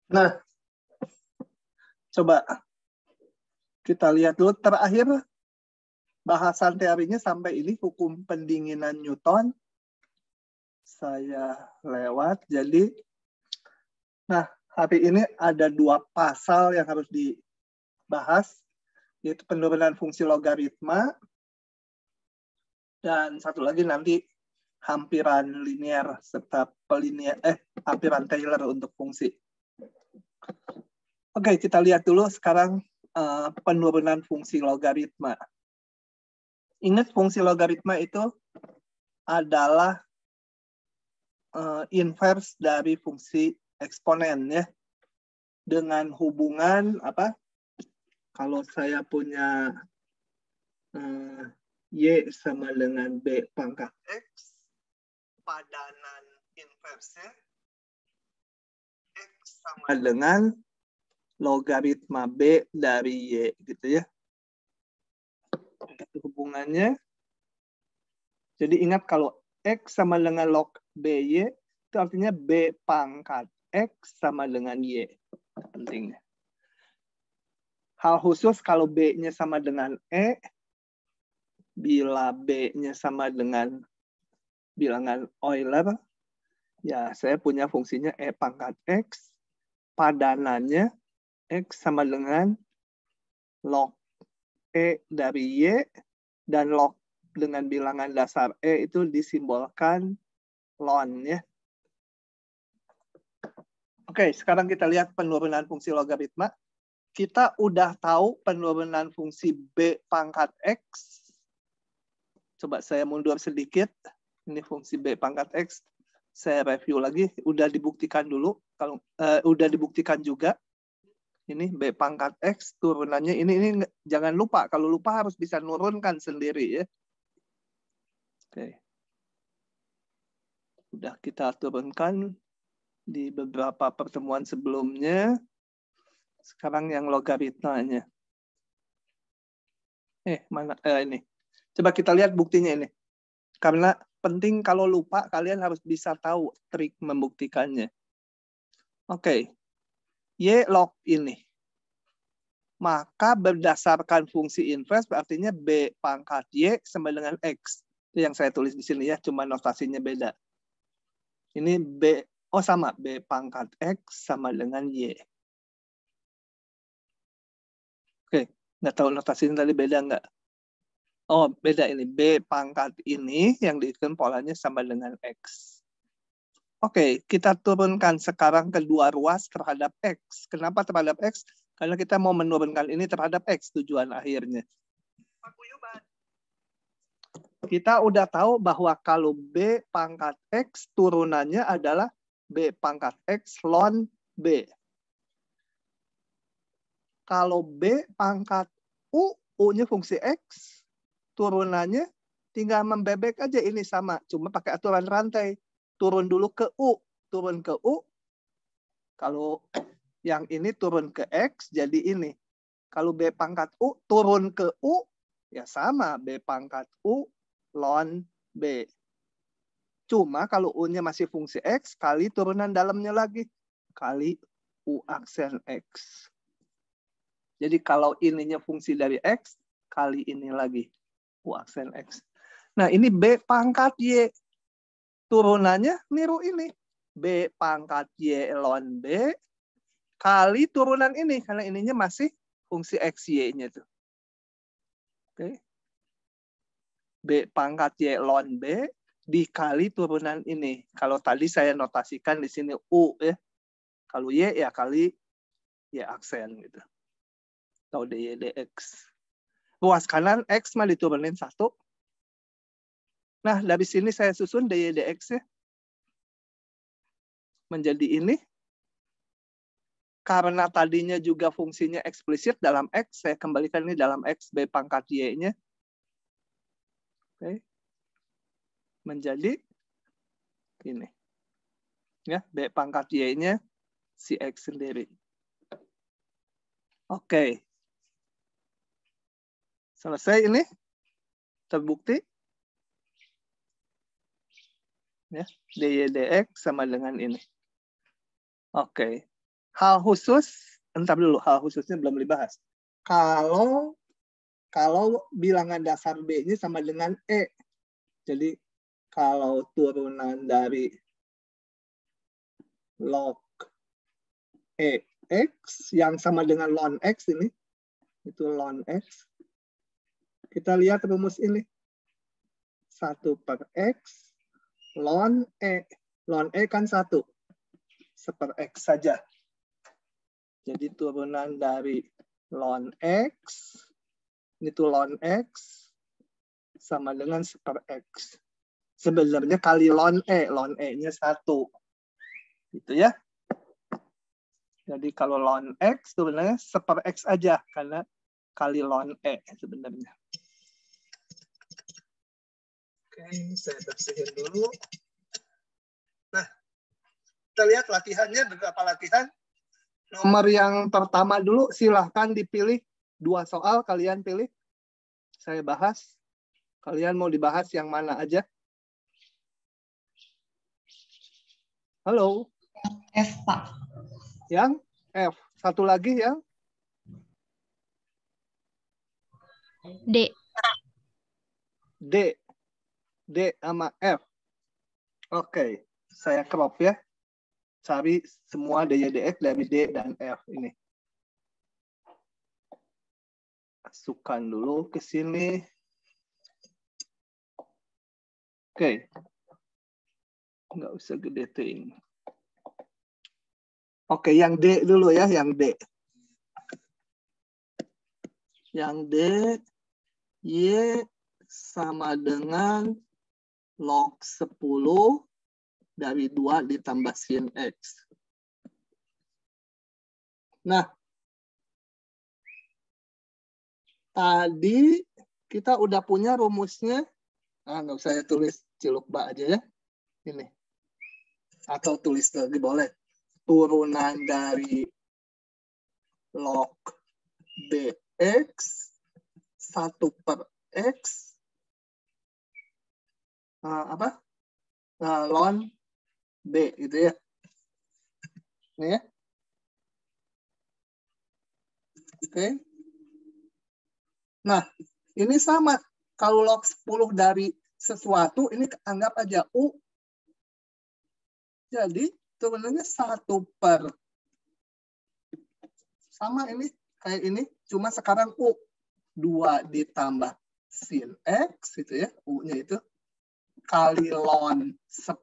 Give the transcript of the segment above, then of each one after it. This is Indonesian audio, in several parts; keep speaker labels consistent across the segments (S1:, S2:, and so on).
S1: Nah, coba kita lihat dulu terakhir bahasan teorinya sampai ini hukum pendinginan Newton. Saya lewat. Jadi, nah hari ini ada 2 pasal yang harus dibahas, yaitu penurunan fungsi logaritma dan satu lagi nanti hampiran linear serta hampiran Taylor untuk fungsi. Oke, kita lihat dulu sekarang penurunan fungsi logaritma. Ingat fungsi logaritma itu adalah inverse dari fungsi eksponen ya. Dengan hubungan apa? Kalau saya punya Y sama dengan B pangkat X, padanan inverse X sama dengan logaritma B dari Y gitu ya. Itu hubungannya. Jadi ingat kalau X sama dengan log BY, itu artinya B pangkat X sama dengan Y. Pentingnya. Hal khusus kalau B-nya sama dengan E, bila B-nya sama dengan bilangan Euler, ya saya punya fungsinya E pangkat X, padanannya X sama dengan log E dari Y, dan log dengan bilangan dasar E itu disimbolkan ln ya. Oke, sekarang kita lihat penurunan fungsi logaritma. Kita udah tahu penurunan fungsi B pangkat X. Coba saya mundur sedikit. Ini fungsi B pangkat X. Saya review lagi. Udah dibuktikan dulu. Kalau udah dibuktikan juga. Ini B pangkat X turunannya. Ini jangan lupa. Kalau lupa harus bisa nurunkan sendiri ya. Oke. Udah kita turunkan di beberapa pertemuan sebelumnya. Sekarang yang logaritmanya. Mana? Ini. Coba kita lihat buktinya ini. Karena penting kalau lupa, kalian harus bisa tahu trik membuktikannya. Oke. Y log ini. Maka berdasarkan fungsi inverse, artinya B pangkat Y sama dengan X. Itu yang saya tulis di sini ya, cuma notasinya beda. Ini B, sama. B pangkat X sama dengan Y. Oke, nggak tahu notasinya tadi beda nggak? Oh, beda ini. B pangkat ini yang dihitung polanya sama dengan X. Oke, kita turunkan sekarang kedua ruas terhadap X. Kenapa terhadap X? Karena kita mau menurunkan ini terhadap X tujuan akhirnya. Kita udah tahu bahwa kalau B pangkat X turunannya adalah B pangkat X ln B. Kalau B pangkat U, U-nya fungsi X, turunannya tinggal membebek aja ini sama. Cuma pakai aturan rantai. Turun dulu ke U. Turun ke U. Kalau yang ini turun ke X, jadi ini. Kalau B pangkat U, turun ke U, ya sama. B pangkat U ln B. Cuma kalau U-nya masih fungsi X, kali turunan dalamnya lagi. Kali U aksen X. Jadi kalau ininya fungsi dari X, kali ini lagi. U aksen X. Nah ini B pangkat Y. Turunannya niru ini. B pangkat Y ln B. Kali turunan ini. Karena ininya masih fungsi X, Y-nya tuh. Oke. B pangkat Y ln B. Dikali turunan ini. Kalau tadi saya notasikan di sini U ya. Kalau Y ya kali Y aksen gitu. Atau dy dx. Ruas kanan X mah diturunin 1. Nah, dari sini saya susun dy dx ya. Menjadi ini. Karena tadinya juga fungsinya eksplisit dalam X, saya kembalikan ini dalam X, B pangkat Y-nya. Oke. Menjadi ini. Ya, B pangkat Y-nya si X sendiri. Oke. Selesai ini. Terbukti. Ya, dy dx sama dengan ini. Oke. hal khusus, entar dulu, hal khususnya belum dibahas. Kalau bilangan dasar B-nya sama dengan E. Jadi kalau turunan dari log X yang sama dengan ln X ini, itu ln X. Kita lihat rumus ini. 1/X ln E. Ln E kan 1. 1/X saja. Jadi turunan dari ln X, itu ln X, sama dengan 1/X. Sebenarnya kali ln E-nya 1. Gitu ya. Jadi kalau ln X sebenarnya 1/X aja, karena kali ln E sebenarnya. Oke, saya bersihin dulu. Nah, kita lihat latihannya, beberapa latihan. Nomor yang pertama dulu, silahkan dipilih 2 soal, kalian pilih. Saya bahas. Kalian mau dibahas yang mana aja? Halo?
S2: F, Pak.
S1: Yang F. Satu lagi yang?
S2: D.
S1: D. D sama F. Oke, saya crop ya. Cari semua DYDX dari D dan F ini. Masukkan dulu ke sini. Oke. Nggak usah gedein. Oke, yang D dulu ya, yang D. Yang D, Y sama dengan log 10 dari 2 ditambah sin X. Nah, tadi kita udah punya rumusnya. Nggak usah saya tulis Cilukba aja ya. Ini. Atau tulis lagi boleh. Turunan dari log BX 1/X ln B gitu ya. Ini ya. Oke. Nah, ini sama. Kalau log 10 dari sesuatu, ini anggap aja U. Jadi, sebenarnya 1/. Sama ini, kayak ini. Cuma sekarang U. 2 ditambah sin X, gitu ya. U-nya itu. Kali ln 10.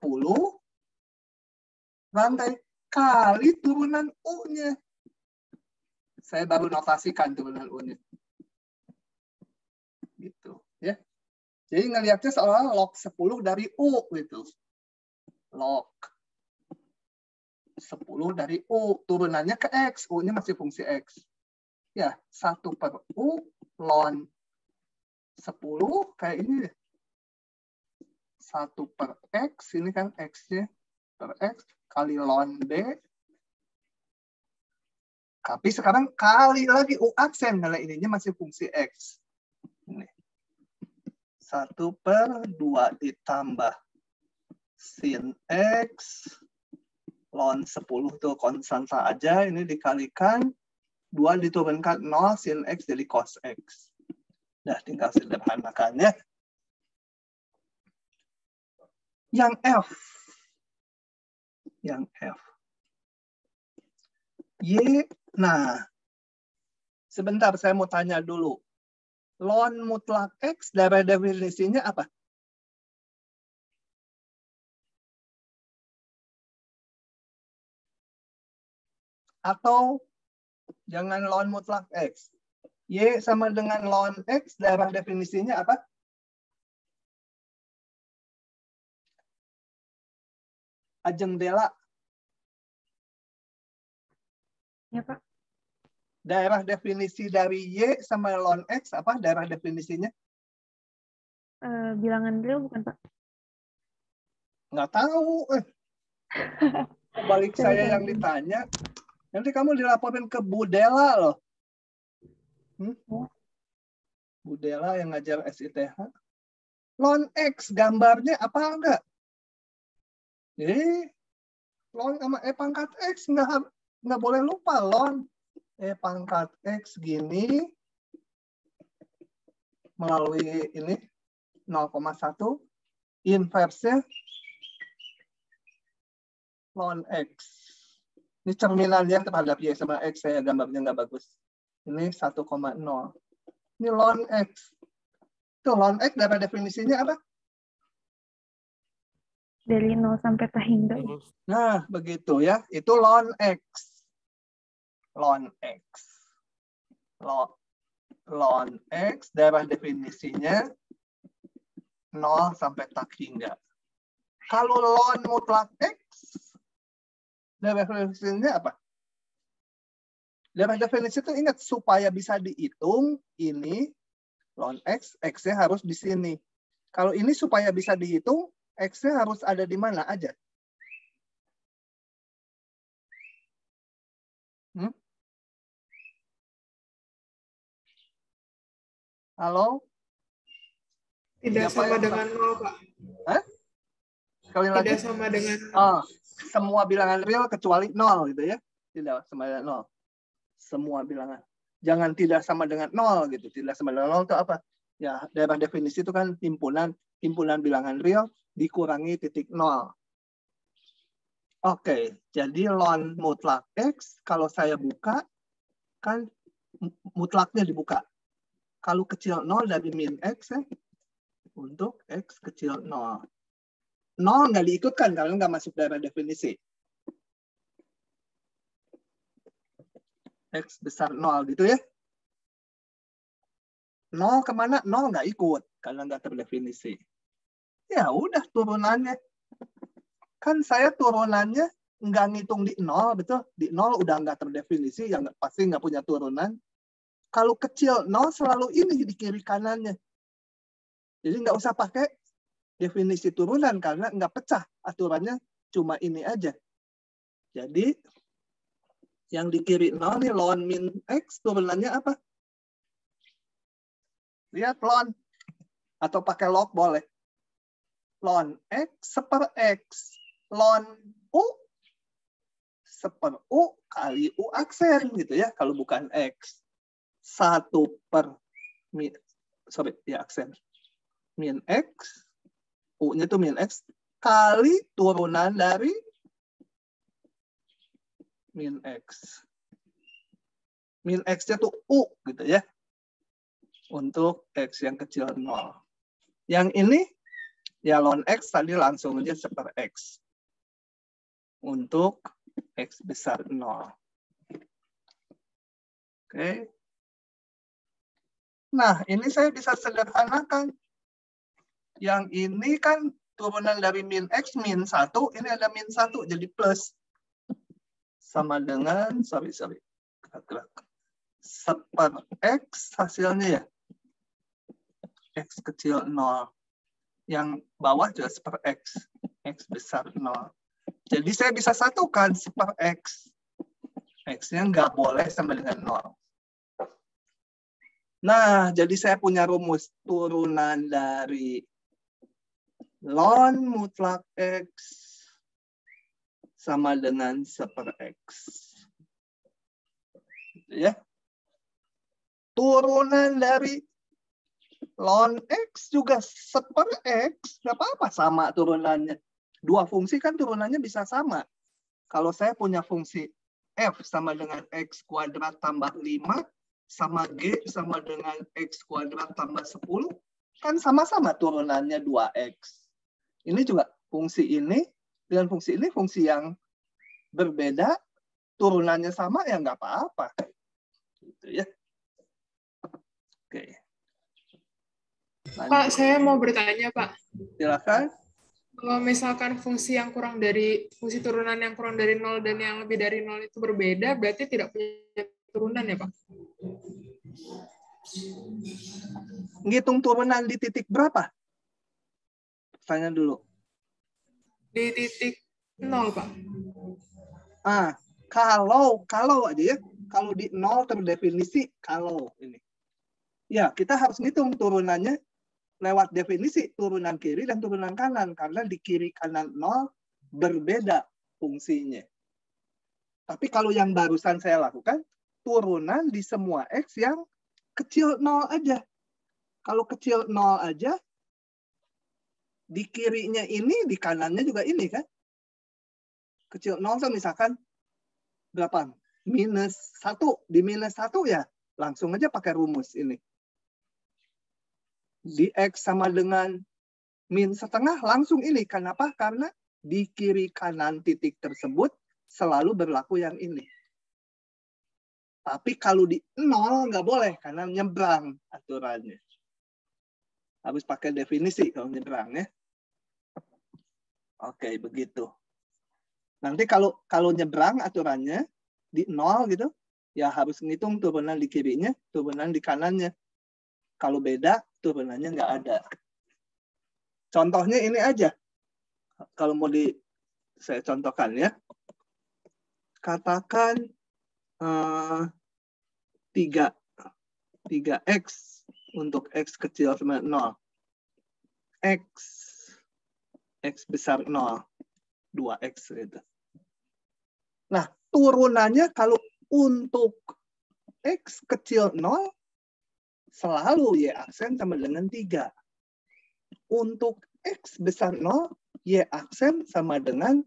S1: Rantai. Kali turunan U-nya. Saya baru notasikan turunan U-nya. Gitu ya. Jadi ngelihatnya seolah log 10 dari U gitu. Log 10 dari U, turunannya ke X, U-nya masih fungsi X. Ya, 1/U ln 10 kayak ini. 1/X, ini kan X-nya per X kali ln B. Tapi sekarang kali lagi U aksen, karena ininya masih fungsi X. Ini. 1/2 ditambah sin X ln 10 tuh konstanta aja, ini dikalikan 2 diturunkan 0 sin X jadi cos X. Nah, tinggal sederhanakan ya. Yang F. Yang F. Y, nah. Sebentar saya mau tanya dulu. Ln mutlak X dari definisinya apa? Atau jangan ln mutlak X. Y sama dengan ln X dari definisinya apa? Ajeng Dela.
S2: Ya, Pak.
S1: Daerah definisi dari Y sama ln X apa daerah definisinya?
S2: Bilangan real bukan, Pak?
S1: Nggak tahu. Balik saya yang ditanya. Nanti kamu dilaporin ke Bu Dela loh. Bu Dela yang ngajar SITH. Ln X gambarnya apa enggak? Jadi ln sama E pangkat X enggak Nggak boleh lupa ln pangkat X gini melalui ini 0,1 inverse ln X. Ini cerminannya terhadap Y sama X, saya gambarnya nggak bagus. Ini 1,0. Ini ln X. Itu ln X dari definisinya apa?
S2: Dari 0 sampai tak hingga.
S1: Nah, begitu ya. Itu ln X. Ln X. Ln X dari definisinya 0 sampai tak hingga. Kalau ln mutlak X, dari definisinya apa? Dari definisi itu ingat, supaya bisa dihitung, ini ln X, X-nya harus di sini. Kalau ini supaya bisa dihitung, X-nya harus ada di mana aja? Halo?
S3: Tidak sama dengan 0, Pak.
S1: Hah? Sekali lagi?
S3: Tidak sama dengan 0.
S1: Oh, semua bilangan real kecuali 0 gitu ya. Tidak sama dengan 0. Semua bilangan. Jangan tidak sama dengan 0 gitu. Tidak sama dengan 0 itu apa? Ya, dalam definisi itu kan himpunan bilangan real dikurangi titik 0. Oke, jadi ln mutlak X kalau saya buka kan mutlaknya dibuka. Kalau kecil 0 dari min X ya, untuk X kecil 0. 0 nggak diikutkan karena nggak masuk dalam definisi. X besar 0 gitu ya. 0 kemana? 0 nggak ikut karena nggak terdefinisi. Ya udah turunannya. Kan saya turunannya nggak ngitung di 0, betul? Di 0 udah nggak terdefinisi, yang pasti nggak punya turunan. Kalau kecil 0 selalu ini di kiri kanannya. Jadi nggak usah pakai definisi turunan karena nggak pecah. Aturannya cuma ini aja. Jadi yang di kiri 0 nih ln min X turunannya apa? Lihat ln. Atau pakai log boleh. Ln X per X. Ln U seper U kali U aksen gitu ya. Kalau bukan X. 1 per min, aksen. Min X. U-nya itu min X. Kali turunan dari min X. Min X-nya tuh U gitu ya. Untuk X yang kecil 0. Yang ini ya ln X tadi langsung aja seper X. Untuk X besar 0. Oke. Nah, ini saya bisa sederhanakan. Yang ini kan turunan dari min X, min 1. Ini ada min 1, jadi plus. Sama dengan, gerak. Seper X hasilnya ya. X kecil 0. Yang bawah juga seper X. X besar 0. Jadi saya bisa satukan seper X. X-nya nggak boleh sama dengan 0. Nah, jadi saya punya rumus turunan dari ln mutlak X sama dengan seper X. Ya. Turunan dari ln X juga seper X. Nggak apa-apa sama turunannya. Dua fungsi kan turunannya bisa sama. Kalau saya punya fungsi F sama dengan X kuadrat tambah 5, sama G sama dengan X kuadrat tambah 10, kan sama-sama turunannya 2X. Ini juga fungsi ini dengan fungsi ini fungsi yang berbeda, turunannya sama ya nggak apa-apa. Gitu ya. Oke. Lanjut.
S3: Pak, saya mau bertanya, Pak.
S1: Silakan.
S3: Kalau misalkan fungsi turunan yang kurang dari 0 dan yang lebih dari 0 itu berbeda, berarti tidak punya turunan ya, Pak?
S1: Ngitung turunan di titik berapa? Tanya dulu.
S3: Di titik 0, Pak.
S1: Kalau aja ya. Kalau di 0 terdefinisi kalau ini. Ya, kita harus ngitung turunannya lewat definisi turunan kiri dan turunan kanan. Karena di kiri kanan 0 berbeda fungsinya. Tapi kalau yang barusan saya lakukan, turunan di semua X yang kecil 0 aja. Kalau kecil 0 aja, di kirinya ini, di kanannya juga ini kan. Kecil 0 so misalkan berapa? -1. Di -1 ya, langsung aja pakai rumus ini. Di X sama dengan -setengah, langsung ini. Kenapa? Karena di kiri kanan titik tersebut selalu berlaku yang ini. Tapi kalau di 0 nggak boleh, karena nyebrang aturannya. Harus pakai definisi kalau nyebrang ya. Oke, begitu. Nanti kalau nyebrang aturannya di 0 gitu, ya harus ngitung turunan di kirinya, turunan di kanannya. Kalau beda, turunannya nggak ada. Contohnya ini aja. Kalau mau saya contohkan ya. Katakan 3x untuk x kecil sama 0. X besar 0. 2x gitu. Nah, turunannya kalau untuk x kecil 0 selalu y aksen sama dengan 3. Untuk x besar 0, y aksen sama dengan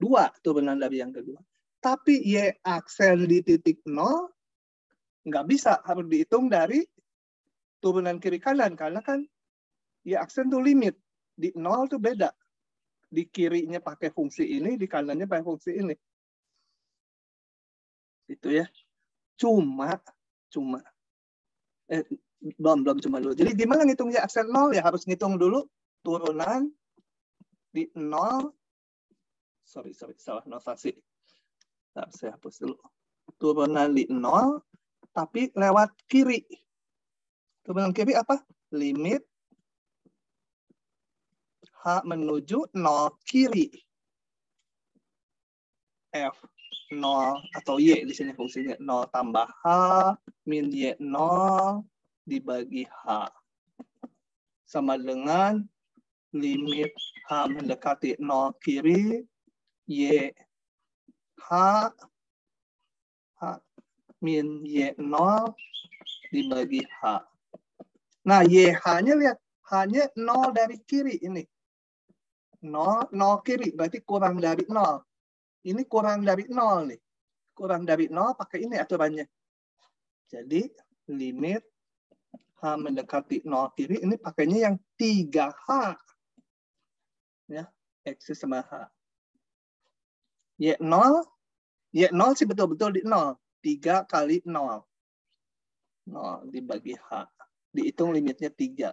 S1: 2 turunan dari yang kedua. Tapi y aksen di titik 0 nggak bisa, harus dihitung dari turunan kiri kanan. Karena kan y aksen tuh limit. Di 0 tuh beda. Di kirinya pakai fungsi ini, di kanannya pakai fungsi ini. Itu ya. Belum cuma dulu. Jadi gimana ngitung y aksen 0? Ya harus ngitung dulu turunan di 0. Sorry, salah notasi. Nah, saya hapus dulu. Turunan di 0, tapi lewat kiri. Turunan kiri apa? Limit H menuju 0 kiri. F 0 atau Y di sini fungsinya 0 tambah H min Y 0 dibagi H. Sama dengan limit H mendekati 0 kiri, Y H min Y 0 dibagi H. Nah, YH-nya lihat. Hanya 0 dari kiri ini. 0 kiri, berarti kurang dari 0. Ini kurang dari 0 nih. Kurang dari 0, pakai ini aturannya. Jadi, limit H mendekati 0 kiri, ini pakainya yang 3H. Ya, X sama H. Y0 sih betul-betul di 0. 3 kali 0. 0 dibagi H. Dihitung limitnya 3.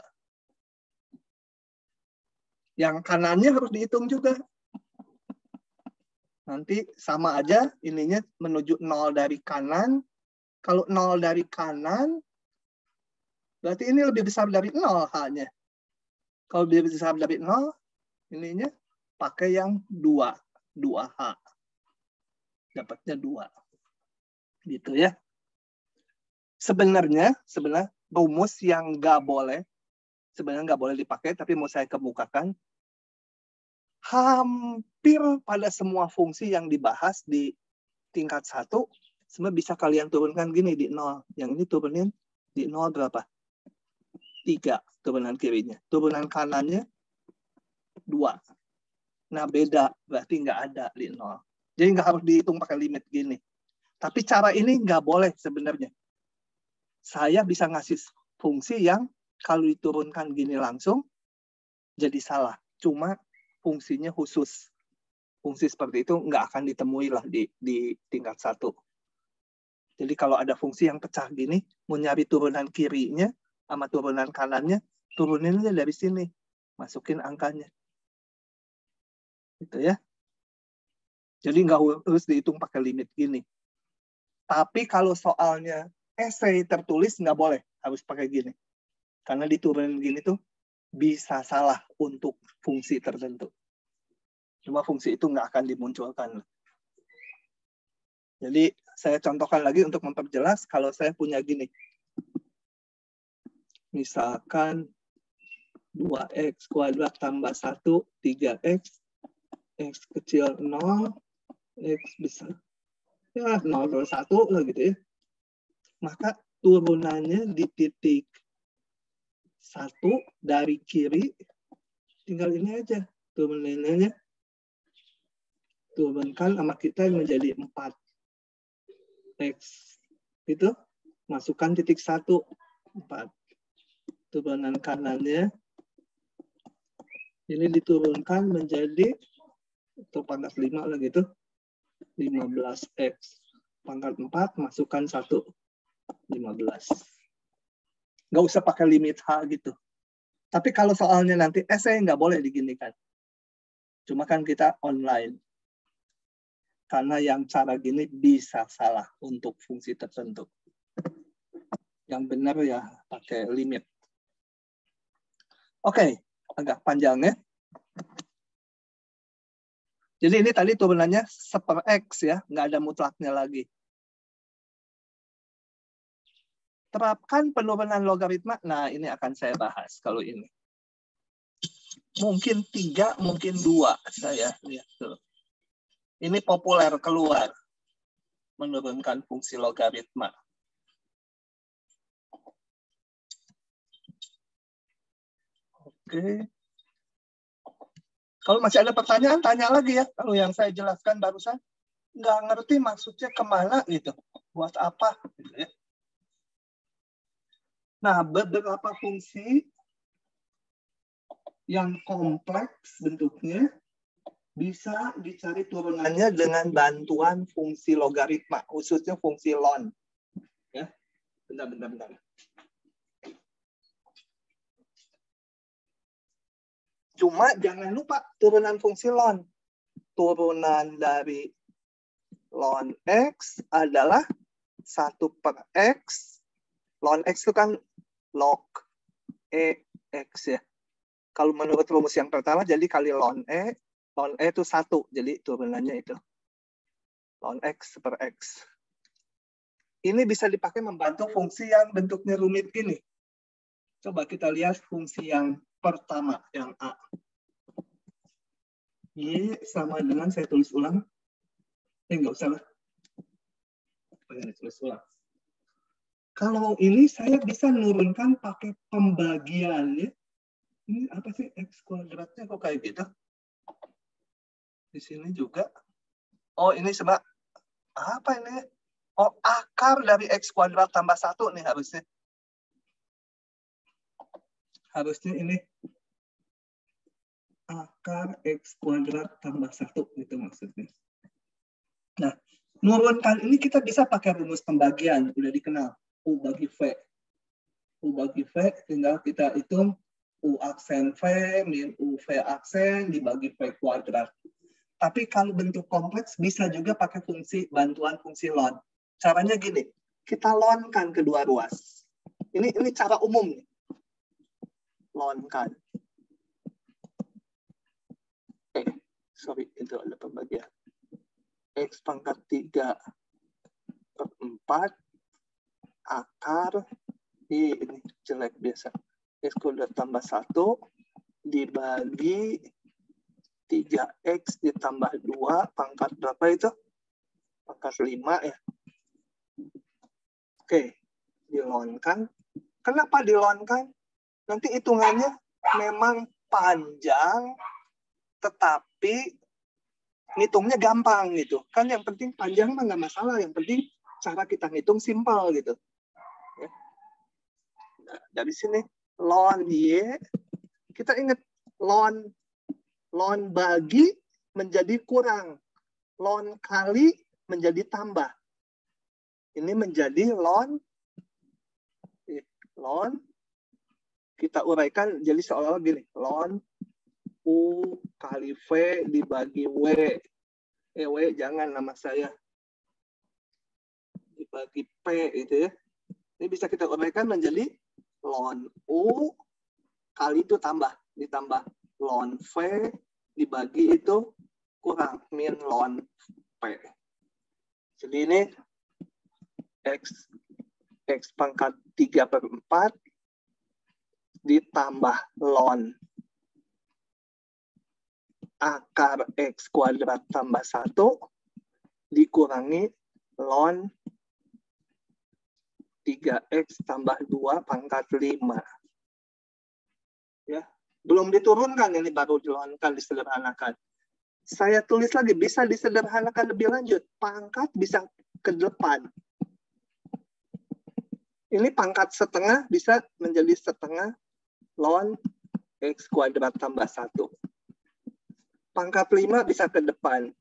S1: Yang kanannya harus dihitung juga. Nanti sama aja, ininya menuju 0 dari kanan. Kalau 0 dari kanan, berarti ini lebih besar dari 0 H-nya. Kalau lebih besar dari 0, ininya pakai yang 2H. Dapatnya 2. Gitu ya. Sebenarnya rumus yang nggak boleh dipakai, tapi mau saya kemukakan. Hampir pada semua fungsi yang dibahas di tingkat 1, sebenarnya bisa kalian turunkan gini di 0. Yang ini turunin di 0 berapa? 3 turunan kirinya. Turunan kanannya 2. Nah, beda. Berarti nggak ada di 0. Jadi nggak harus dihitung pakai limit gini. Tapi cara ini nggak boleh sebenarnya. Saya bisa ngasih fungsi yang kalau diturunkan gini langsung, jadi salah. Cuma fungsinya khusus. Fungsi seperti itu nggak akan ditemui lah di tingkat 1. Jadi kalau ada fungsi yang pecah gini, mau nyari turunan kirinya sama turunan kanannya, turuninnya dari sini. Masukin angkanya. Gitu ya. Jadi nggak harus dihitung pakai limit gini. Tapi kalau soalnya esai tertulis nggak boleh. Harus pakai gini. Karena diturunin gini tuh bisa salah untuk fungsi tertentu. Cuma fungsi itu nggak akan dimunculkan. Jadi saya contohkan lagi untuk memperjelas kalau saya punya gini. Misalkan 2x kuadrat tambah 1, 3x, x kecil 0, x besar ya 0,1 lah gitu ya. Maka turunannya di titik 1 dari kiri, tinggal ini aja. Turunannya turunkan sama kita menjadi 4. X. Itu masukkan titik 1, 4. Turunan kanannya ini diturunkan menjadi atau pangkat 5 lah gitu. 15X. Pangkat 4 masukkan 1. 15. Nggak usah pakai limit H gitu. Tapi kalau soalnya nanti essay nggak boleh diginikan. Cuma kan kita online. Karena yang cara gini bisa salah untuk fungsi tertentu. Yang benar ya pakai limit. Oke, agak panjang ya. Jadi ini tadi turunannya 1/x ya, nggak ada mutlaknya lagi. Terapkan penurunan logaritma. Nah, ini akan saya bahas kalau ini. Mungkin 3, mungkin 2. Saya lihat dulu. Ini populer keluar. Menurunkan fungsi logaritma. Oke. Kalau masih ada pertanyaan, tanya lagi ya. Kalau yang saya jelaskan barusan, nggak ngerti maksudnya kemana gitu. Buat apa gitu ya. Nah, beberapa fungsi yang kompleks bentuknya bisa dicari turunannya dengan bantuan fungsi logaritma, khususnya fungsi ln. Ya, bentar. Cuma jangan lupa turunan fungsi ln. Turunan dari ln x adalah 1/x. Ln x itu kan log x ya. Kalau menurut rumus yang pertama, jadi kali ln e itu 1. Jadi turunannya itu. Ln x per x. Ini bisa dipakai membantu fungsi yang bentuknya rumit gini. Coba kita lihat fungsi yang pertama, yang A. Y sama dengan, saya tulis ulang. Nggak usah lah. Ini tulis ulang. Kalau ini saya bisa nurunkan pakai pembagian ya. Ini apa sih x kuadratnya kok kayak gitu? Di sini juga. Oh ini sebab apa ini? Oh akar dari x kuadrat tambah 1 nih harusnya. Harusnya ini akar x kuadrat tambah 1 itu maksudnya. Nah, nurunkan ini kita bisa pakai rumus pembagian, udah dikenal. U bagi V. U bagi V tinggal kita hitung U aksen V min U V aksen dibagi V kuadrat. Tapi kalau bentuk kompleks bisa juga pakai fungsi bantuan fungsi ln. Caranya gini, kita ln-kan kedua ruas. Ini cara umum nih. Ln-kan. Sorry, itu ada pembagian. X pangkat 3/4 akar ini jelek biasa. X kuadrat tambah 1 dibagi 3x ditambah 2 pangkat berapa itu? Pangkat 5 ya. Oke, dilonkan. Kenapa dilonkan? Nanti hitungannya memang panjang, tetapi ngitungnya gampang gitu. Kan yang penting panjang mah nggak masalah. Yang penting cara kita ngitung simpel gitu. Ya. Nah, dari sini ln Y, kita ingat ln bagi menjadi kurang. Ln kali menjadi tambah. Ini menjadi ln kita uraikan jadi seolah-olah gini. Ln U kali V dibagi W. W jangan nama saya. Dibagi P itu ya. Ini bisa kita uraikan menjadi ln U kali itu tambah. Ditambah ln V dibagi itu kurang. Min ln P. Jadi ini X pangkat 3/4 ditambah ln akar X kuadrat tambah 1 dikurangi ln 3x tambah 2 pangkat 5. Ya, belum diturunkan, ini baru dilonkan, disederhanakan. Saya tulis lagi, bisa disederhanakan lebih lanjut. Pangkat bisa ke depan. Ini pangkat setengah bisa menjadi setengah ln x kuadrat tambah 1. Pangkat 5 bisa ke depan.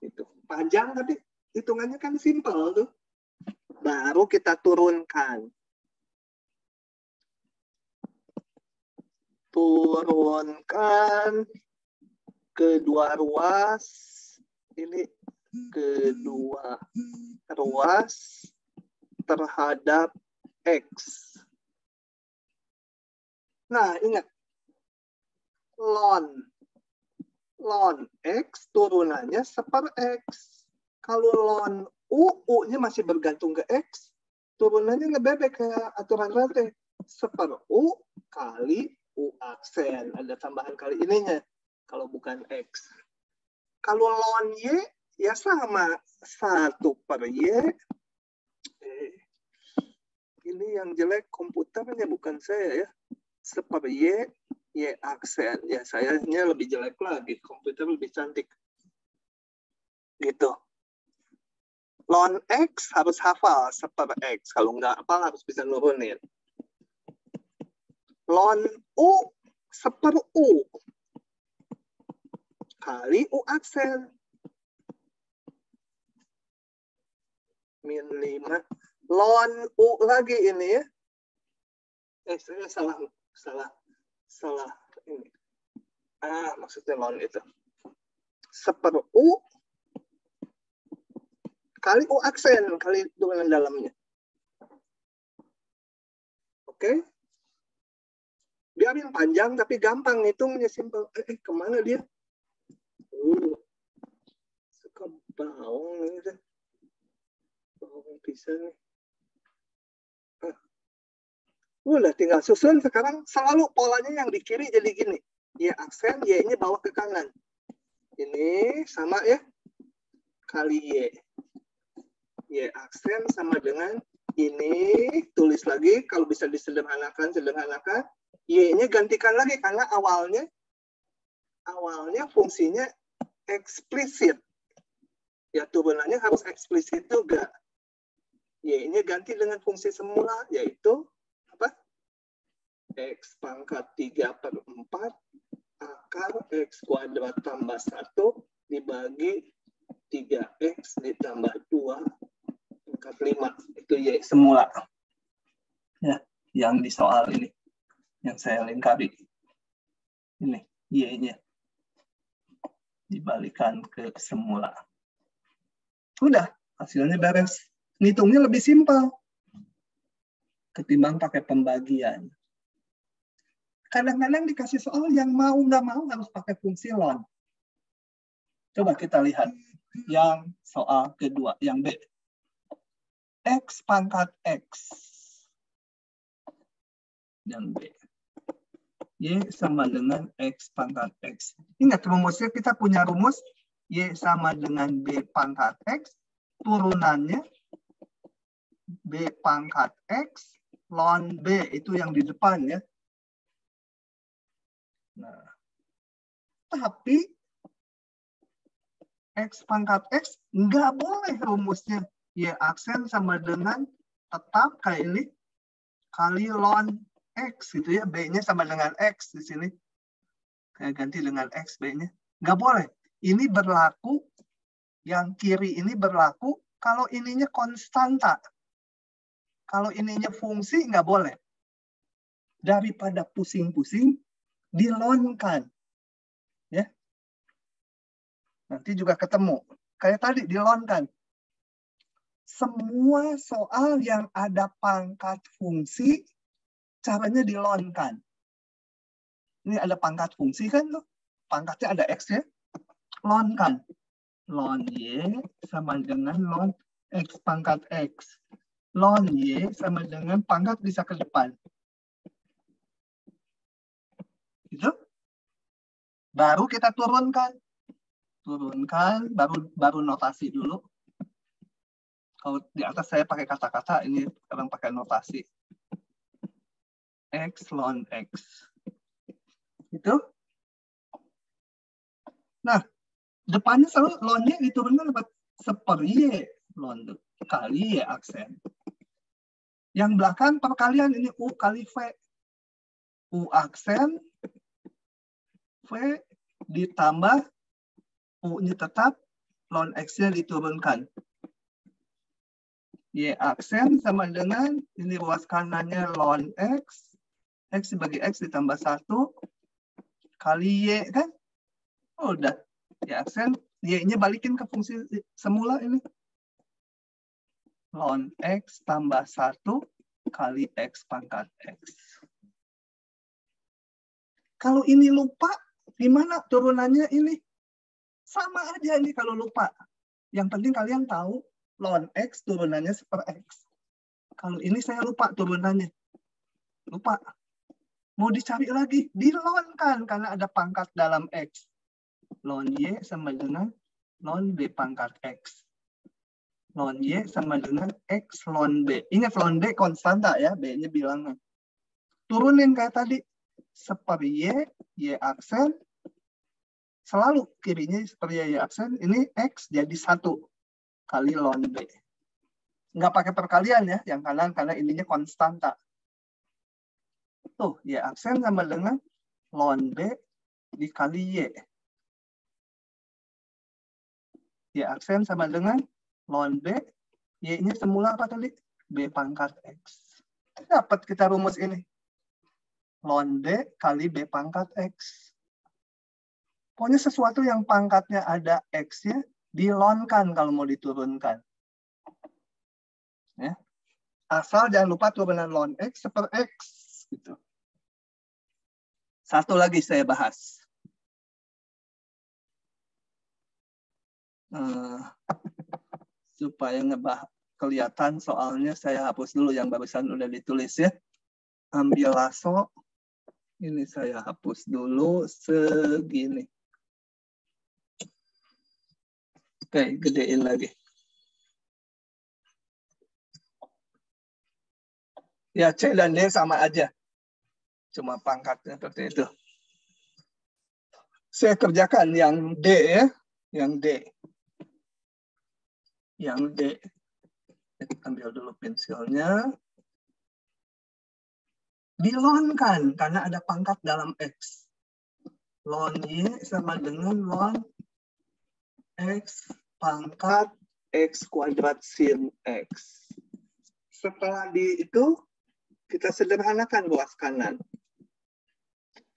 S1: Itu panjang tapi hitungannya kan simpel tuh. Baru kita turunkan. Turunkan kedua ruas. Ini kedua ruas terhadap X. Nah, ingat. Ln X turunannya seper X. Kalau ln U-nya masih bergantung ke X, turunannya ngebebek ke aturan rantai. Seper U kali U aksen. Ada tambahan kali ininya. Kalau bukan X. Kalau ln Y, ya sama. 1 per Y. Ini yang jelek komputernya, bukan saya ya. Seper Y, Y aksen. Ya, sayanya lebih jelek lagi. Komputer lebih cantik. Gitu. Ln X harus hafal seper X. Kalau nggak hafal harus bisa nurunin. Ln U seper U kali U aksen. Min 5. Ln U lagi ini ya. Saya salah ini. Maksudnya ln itu. Seper U kali U aksen, kali dengan dalamnya. Oke? Biarin panjang, tapi gampang ngitungnya, simpel. Kemana dia? Suka bawang ini. Bawang bisa nih. Udah tinggal susun sekarang, selalu polanya yang di kiri jadi gini. Y aksen, Y-nya bawa ke kanan. Ini sama ya. Kali Y. Y aksen sama dengan ini, tulis lagi, kalau bisa disederhanakan, sederhanakan. Y-nya gantikan lagi, karena awalnya fungsinya eksplisit. Ya, turunannya harus eksplisit juga. Y-nya ganti dengan fungsi semula, yaitu apa? X pangkat 3/4 akar X kuadrat tambah 1 dibagi 3X ditambah 2 pangkat 5. Itu Y semula. Ya, yang di soal ini. Yang saya lengkapi. Ini Y-nya. Dibalikan ke semula. Udah, hasilnya beres. Ngitungnya lebih simpel. Ketimbang pakai pembagian. Kadang-kadang dikasih soal yang mau nggak mau harus pakai fungsi ln. Coba kita lihat yang soal kedua, yang B. X pangkat X. Yang B. Y sama dengan X pangkat X. Ingat rumusnya, kita punya rumus Y sama dengan B pangkat X. Turunannya B pangkat X ln B. Itu yang di depan ya. Nah, tapi X pangkat X nggak boleh rumusnya. Y aksen sama dengan tetap kayak ini kali ln X gitu ya. B-nya sama dengan X di sini. Kayak ganti dengan X B-nya. Nggak boleh. Ini berlaku, yang kiri ini berlaku kalau ininya konstanta. Kalau ininya fungsi nggak boleh. Daripada pusing-pusing, dilonkan. Ya. Nanti juga ketemu. Kayak tadi dilonkan. Semua soal yang ada pangkat fungsi, caranya dilonkan. Ini ada pangkat fungsi kan tuh. Pangkatnya ada X ya. Lonkan. Ln Y sama dengan ln X pangkat X. Ln Y sama dengan pangkat bisa ke depan. Gitu. Baru kita turunkan. turunkan, baru notasi dulu. Kalau di atas saya pakai kata-kata, ini sekarang pakai notasi. X ln X. Itu. Nah, depannya selalu ln-nya diturunkan dapat seper Y ln kali Y aksen. Yang belakang perkalian ini U kali V. U aksen, V ditambah U-nya tetap, ln X-nya diturunkan. Y aksen sama dengan, ini ruas kanannya ln X. X dibagi X ditambah 1 kali Y kan? Oh, udah. Y aksen, Y-nya balikin ke fungsi semula ini. Ln X tambah 1 kali X pangkat X. Kalau ini lupa, gimana turunannya ini? Sama aja ini kalau lupa. Yang penting kalian tahu ln X turunannya seper X. Kalau ini saya lupa turunannya. Lupa. Mau dicari lagi, dilonkan karena ada pangkat dalam X. Ln Y sama dengan ln B pangkat X. Ln Y sama dengan X ln B. Ingat ln B konstanta ya, B-nya bilangan. Turunin kayak tadi. Seper Y, Y aksen. Selalu kirinya seper Y aksen. Ini X jadi 1 kali ln B. Nggak pakai perkalian ya, yang kanan karena ininya konstanta. Tuh, Y aksen sama dengan ln B dikali Y. Y aksen sama dengan ln B, Y-nya semula apa tadi? B pangkat X. Dapat kita rumus ini. Ln B kali B pangkat X. Pokoknya sesuatu yang pangkatnya ada X-nya, dilonkan kalau mau diturunkan. Ya. Asal jangan lupa turunan ln X seper X. Gitu. Satu lagi saya bahas. Supaya kelihatan soalnya saya hapus dulu yang barusan udah ditulis ya. Ambil lasso. Ini saya hapus dulu segini. Oke, gedein lagi. Ya, C dan D sama aja. Cuma pangkatnya seperti itu. Saya kerjakan yang D ya. Yang D. Yang D. Ambil dulu pensilnya. Dilonkan karena ada pangkat dalam X. Ln Y sama dengan ln X pangkat X kuadrat sin X. Setelah itu, kita sederhanakan ruas kanan.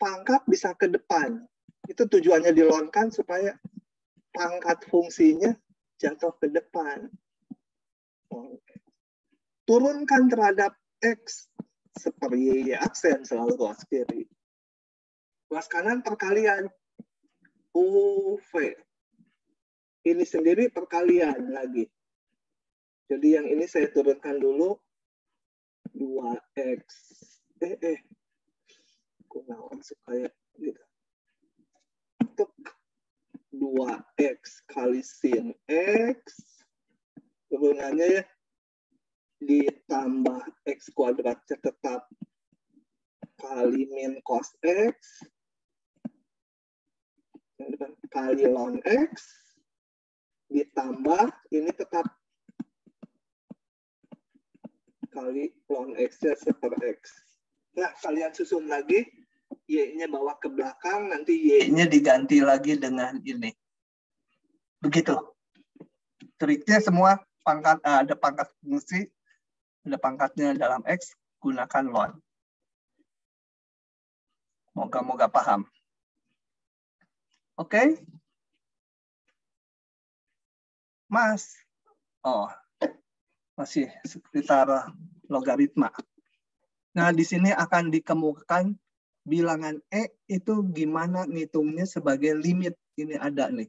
S1: Pangkat bisa ke depan. Itu tujuannya dilonkan supaya pangkat fungsinya jatuh ke depan. Turunkan terhadap X seperti Y aksen selalu ruas kiri. Ruas kanan perkalian UV. Ini sendiri perkalian lagi. Jadi yang ini saya turunkan dulu 2X. Gunawan supaya gitu. Untuk 2X kali sin X. Turunannya ya ditambah X kuadratnya tetap kali min cos X. Kali ln X. Ditambah ini tetap kali ln X-nya seper X. Nah, kalian susun lagi, Y-nya bawa ke belakang, nanti Y-nya diganti lagi dengan ini. Begitu. Triknya semua pangkat ada pangkat fungsi, ada pangkatnya dalam X, gunakan ln. Moga-moga paham. Oke? Mas, masih sekitar logaritma. Nah, di sini akan dikemukakan bilangan E itu gimana ngitungnya sebagai limit. Ini ada nih.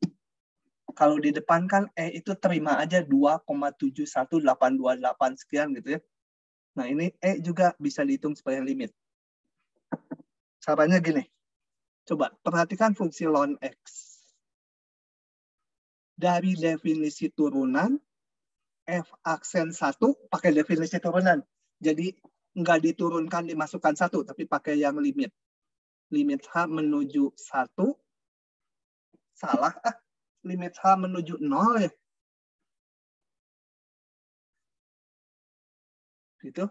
S1: Kalau di depan kan E itu terima aja 2,71828 sekian gitu ya. Nah, ini E juga bisa dihitung sebagai limit. Caranya gini. Coba perhatikan fungsi ln X. Dari definisi turunan, F aksen 1 pakai definisi turunan. Jadi nggak diturunkan, dimasukkan 1, tapi pakai yang limit. Limit H menuju 1. Salah, limit H menuju 0 ya. Gitu.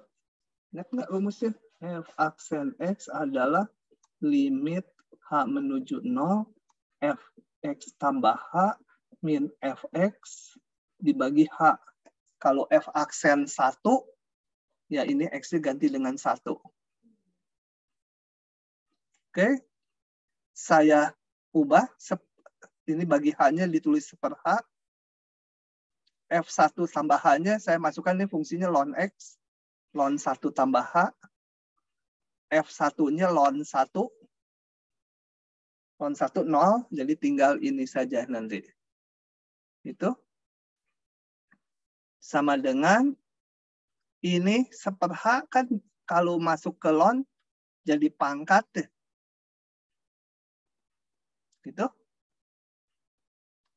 S1: Ingat nggak rumusnya? F aksen X adalah limit H menuju 0, Fx tambah H min Fx dibagi H. Kalau F aksen 1, ya ini X ganti dengan 1. Oke. Saya ubah. Ini bagi H-nya ditulis per H. F1 tambah H-nya saya masukkan ini fungsinya ln X. Ln 1 tambah H. F1-nya ln 1. Ln 1 0. Jadi tinggal ini saja nanti. Itu. Sama dengan ini seper H kan kalau masuk ke ln jadi pangkat. Gitu.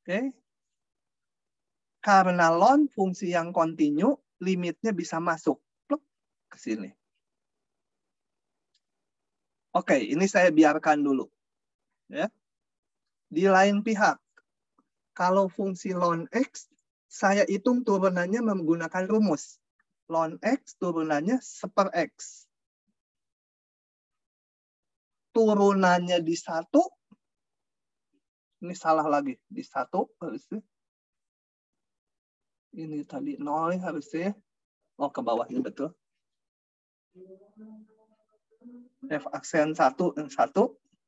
S1: Oke. Karena ln fungsi yang kontinu, limitnya bisa masuk ke sini. Oke, ini saya biarkan dulu. Ya. Di lain pihak, kalau fungsi ln X, saya hitung turunannya menggunakan rumus. Ln X turunannya seper X. Turunannya di 1. Ini salah lagi. Di 1 harusnya. Ini tadi 0 harusnya. Oh, ke bawahnya betul. F aksen 1 dan 1.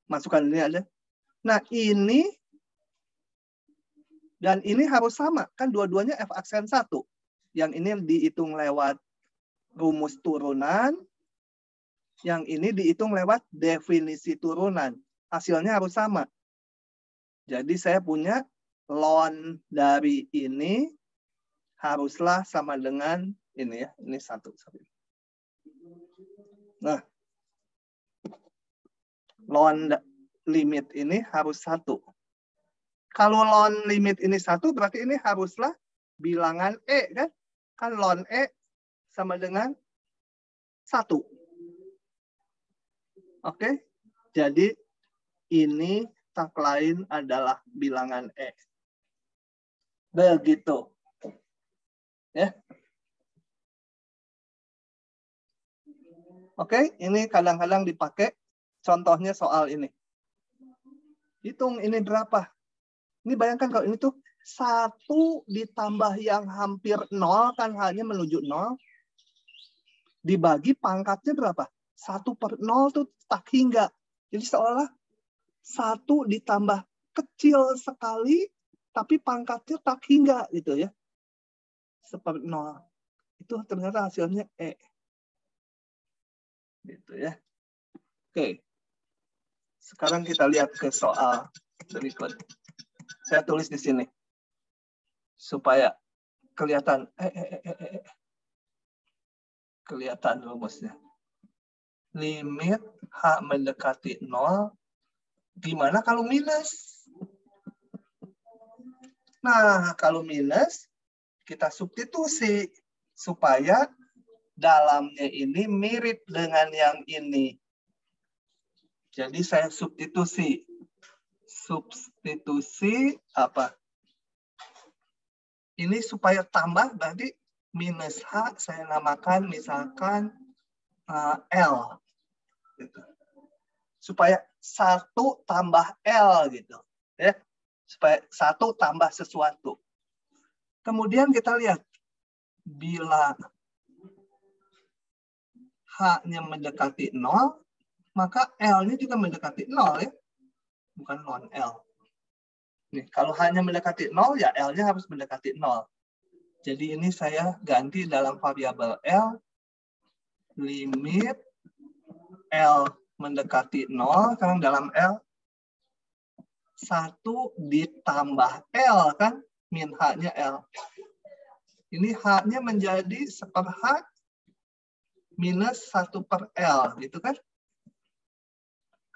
S1: Masukkan ini aja. Nah, ini dan ini harus sama. Kan dua-duanya F aksen 1. Yang ini dihitung lewat rumus turunan. Yang ini dihitung lewat definisi turunan. Hasilnya harus sama. Jadi saya punya ln dari ini haruslah sama dengan ini ya. Ini 1. Nah, ln limit ini harus 1. Kalau ln limit ini 1, berarti ini haruslah bilangan E, kan? Kan ln E sama dengan 1. Oke? Jadi ini tak lain adalah bilangan E. Begitu. Ya. Oke, ini kadang-kadang dipakai. Contohnya soal ini. Hitung ini berapa? Ini bayangkan kalau ini tuh 1 ditambah yang hampir 0, kan hanya menuju 0. Dibagi pangkatnya berapa? 1/0 tuh tak hingga. Jadi seolah 1 ditambah kecil sekali, tapi pangkatnya tak hingga gitu ya. 1/0. Itu ternyata hasilnya E. Gitu ya. Oke. Sekarang kita lihat ke soal berikut. Saya tulis di sini. Supaya kelihatan. Kelihatan rumusnya. Limit H mendekati 0. Gimana kalau minus? Nah, kalau minus, kita substitusi. Supaya dalamnya ini mirip dengan yang ini. Jadi saya substitusi. Substitusi apa? Ini supaya tambah, berarti minus H saya namakan misalkan L. Gitu. Supaya 1 tambah L gitu. Ya. Supaya 1 tambah sesuatu. Kemudian kita lihat. Bila H-nya mendekati 0, maka L-nya juga mendekati 0 ya. Bukan non L. Nih, kalau H-nya mendekati 0, ya L-nya harus mendekati 0. Jadi ini saya ganti dalam variabel L. Limit L mendekati 0, sekarang dalam L. 1 ditambah L kan, min H-nya L. Ini H-nya menjadi seper H minus 1/L, gitu kan?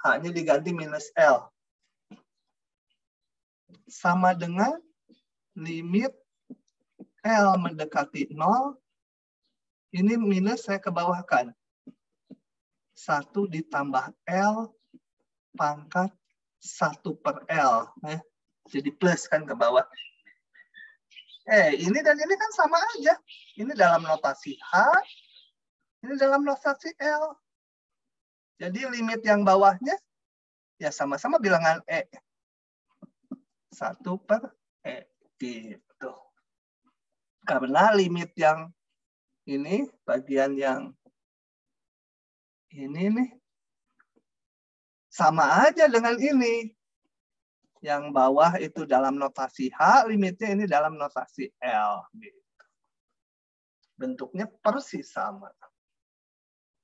S1: H-nya diganti minus L. Sama dengan limit L mendekati 0, ini minus saya ke bawahkan. 1 ditambah L pangkat 1 per L. Jadi plus kan ke bawah. Ini dan ini kan sama aja. Ini dalam notasi H, ini dalam notasi L. Jadi limit yang bawahnya ya sama-sama bilangan E. 1 per E. Gitu. Karena limit yang ini, bagian yang ini nih, sama aja dengan ini. Yang bawah itu dalam notasi H, limitnya ini dalam notasi L. Gitu. Bentuknya persis sama.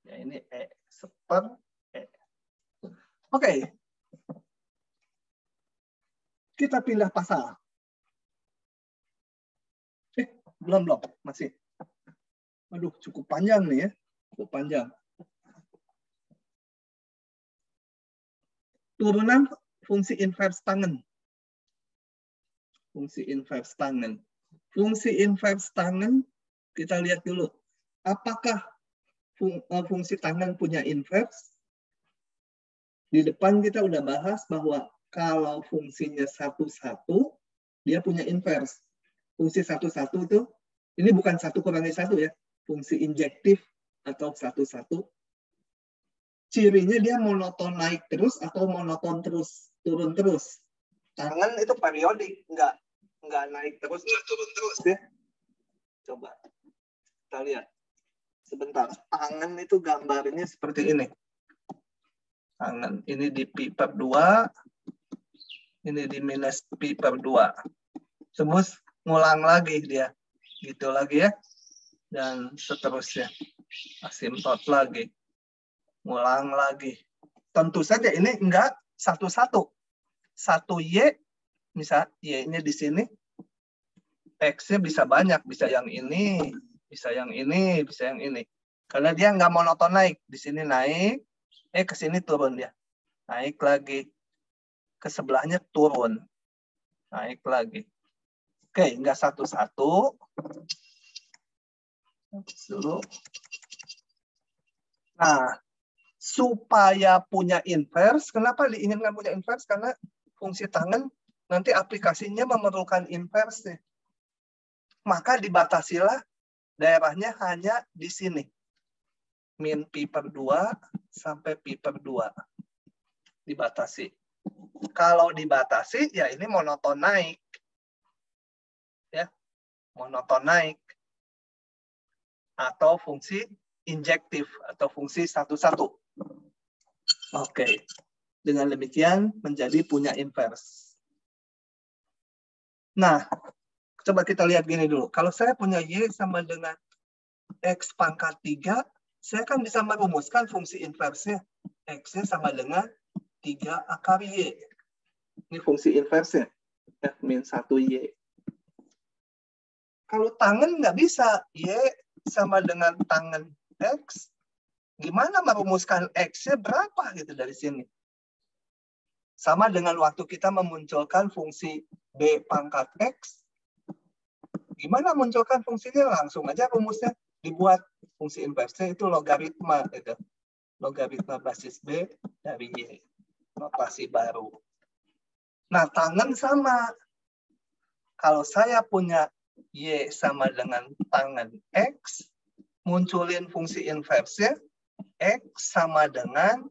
S1: Ya, ini E, seper E. Oke. Kita pindah pasal. Belum. Masih. Aduh, cukup panjang nih ya. Cukup panjang. Turunan fungsi inverse tangen. Fungsi inverse tangen. Fungsi inverse tangen, kita lihat dulu. Apakah fungsi tangen punya inverse? Di depan kita udah bahas bahwa kalau fungsinya 1,1, dia punya inverse. Fungsi 1,1 itu, ini bukan 1 kurangi 1 ya. Fungsi injektif atau 1,1. Cirinya dia monoton naik terus atau monoton terus, turun terus. Tangan itu periodik, nggak naik terus, nggak turun terus ya. Coba kita lihat. Sebentar, tangan itu gambarnya seperti ini. Tangan ini di pi per 2, ini di minus pi per 2. Terus ngulang lagi dia, gitu lagi ya. Dan seterusnya, asimtot lagi. Ngulang lagi. Tentu saja ini enggak 1,1. 1Y, misal Y-nya di sini, X-nya bisa banyak. Bisa yang ini, bisa yang ini, bisa yang ini. Karena dia enggak monoton naik. Di sini naik, ke sini turun dia. Naik lagi. Ke sebelahnya turun. Naik lagi. Oke, enggak 1,1. Dulu. Nah, supaya punya inverse, kenapa diinginkan punya inverse? Karena fungsi tangen nanti aplikasinya memerlukan inverse. Maka dibatasilah daerahnya hanya di sini. Min pi per 2 sampai pi per 2. Dibatasi. Kalau dibatasi, ya ini monoton naik. Ya, monoton naik. Atau fungsi injektif, atau fungsi 1,1. Oke. Dengan demikian menjadi punya inverse. Nah, coba kita lihat gini dulu. Kalau saya punya Y sama dengan X pangkat 3, saya kan bisa merumuskan fungsi inverse-nya. X-nya sama dengan 3 akar Y. Ini fungsi inverse-nya. Ya, min 1Y. Kalau tangen nggak bisa. Y sama dengan tangen X. Gimana merumuskan X-nya berapa gitu dari sini? Sama dengan waktu kita memunculkan fungsi B pangkat X. Gimana munculkan fungsinya? Langsung aja rumusnya dibuat. Fungsi inverse itu logaritma. Gitu. Logaritma basis B dari Y. Notasi baru. Nah, tangen sama. Kalau saya punya Y sama dengan tangen X, munculin fungsi inverse-nya, X sama dengan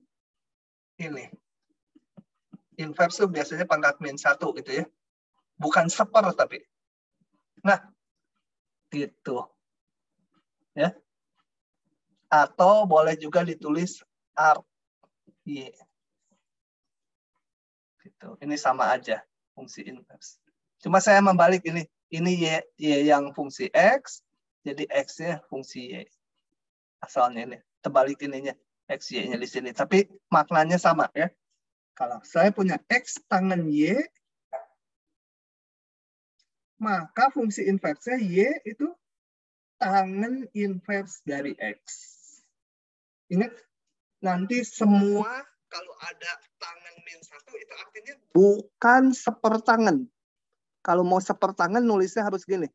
S1: ini. Inverse itu biasanya pangkat min 1 gitu ya. Bukan seper tapi. Nah, gitu. Ya. Atau boleh juga ditulis arc Y. Gitu. Ini sama aja fungsi inverse. Cuma saya membalik ini. Ini Y yang fungsi X, jadi X-nya fungsi Y. Asalnya ini. Terbalik ininya. X, Y-nya di sini. Tapi maknanya sama ya. Kalau saya punya X tangen Y, maka fungsi inverse-nya Y itu tangen inverse dari X. Ingat, nanti semua kalau ada tangen min 1, itu artinya bukan sepertangen. Kalau mau sepertangan nulisnya harus gini.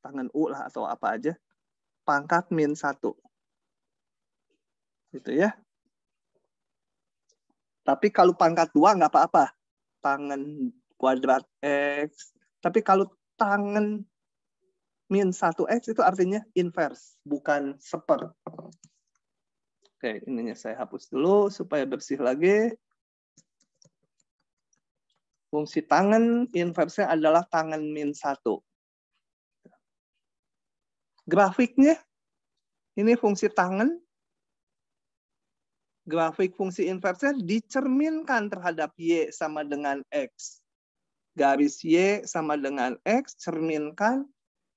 S1: Tangan U lah atau apa aja. Pangkat min 1. Gitu ya. Tapi kalau pangkat 2 nggak apa-apa. Tangan kuadrat X. Tapi kalau tangan min 1X itu artinya inverse, bukan seper. Oke, ininya saya hapus dulu supaya bersih lagi. Fungsi tangan inverse adalah tangan min 1. Grafiknya, ini fungsi tangan. Grafik fungsi inverse dicerminkan terhadap Y sama dengan X. Garis Y sama dengan X, cerminkan.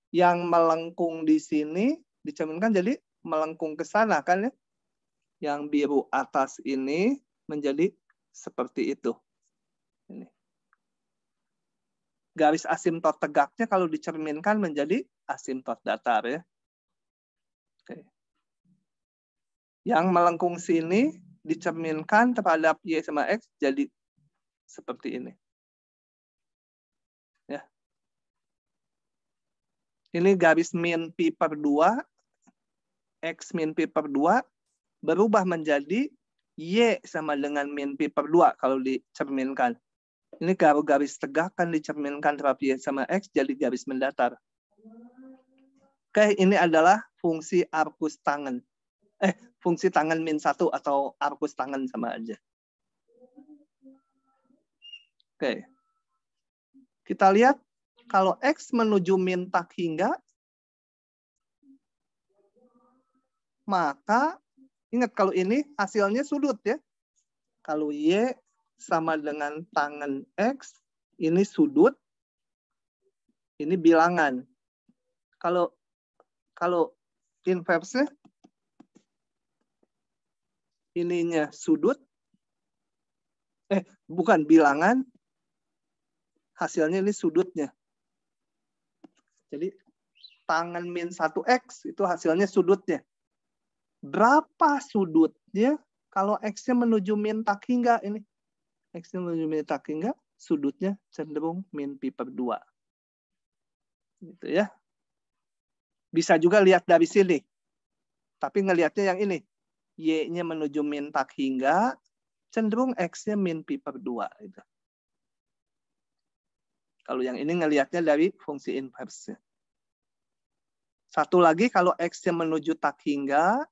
S1: Yang melengkung di sini, dicerminkan jadi melengkung ke sana kan ya. Yang biru atas ini menjadi seperti itu. Ini. Garis asimtot tegaknya kalau dicerminkan menjadi asimtot datar ya. Oke. Yang melengkung sini dicerminkan terhadap Y sama X jadi seperti ini. Ya. Ini garis min pi per 2, X min pi per 2, berubah menjadi Y sama dengan min pi per 2 kalau dicerminkan. Ini kalau garis tegak kan dicerminkan terhadap Y sama X jadi garis mendatar. Oke, ini adalah fungsi arkus tangan. Fungsi tangan min 1 atau arkus tangan sama aja. Oke. Kita lihat kalau X menuju min tak hingga, maka ingat kalau ini hasilnya sudut ya. Kalau Y sama dengan tangan X, ini sudut, ini bilangan. Kalau inverse ininya sudut, bukan bilangan, hasilnya ini sudutnya. Jadi tangan min 1X itu hasilnya sudutnya. Berapa sudutnya kalau X-nya menuju min tak hingga ini? X-nya menuju min tak hingga, sudutnya cenderung min pi per 2. Gitu ya. Bisa juga lihat dari sini. Tapi ngelihatnya yang ini. Y-nya menuju min tak hingga, cenderung X-nya min pi per 2. Gitu. Kalau yang ini ngelihatnya dari fungsi inverse. Satu lagi, kalau X-nya menuju tak hingga,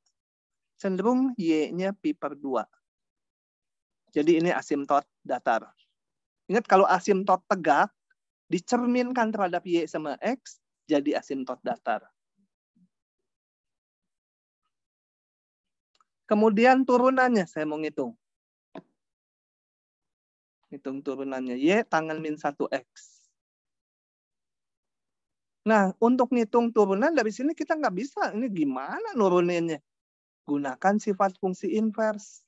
S1: cenderung Y-nya pi per 2. Jadi ini asimtot datar. Ingat kalau asimtot tegak, dicerminkan terhadap Y sama X, jadi asimtot datar. Kemudian turunannya, saya mau ngitung. Hitung turunannya. Y tangan min 1X. Nah, untuk ngitung turunan dari sini kita nggak bisa. Ini gimana nuruninnya? Gunakan sifat fungsi inverse.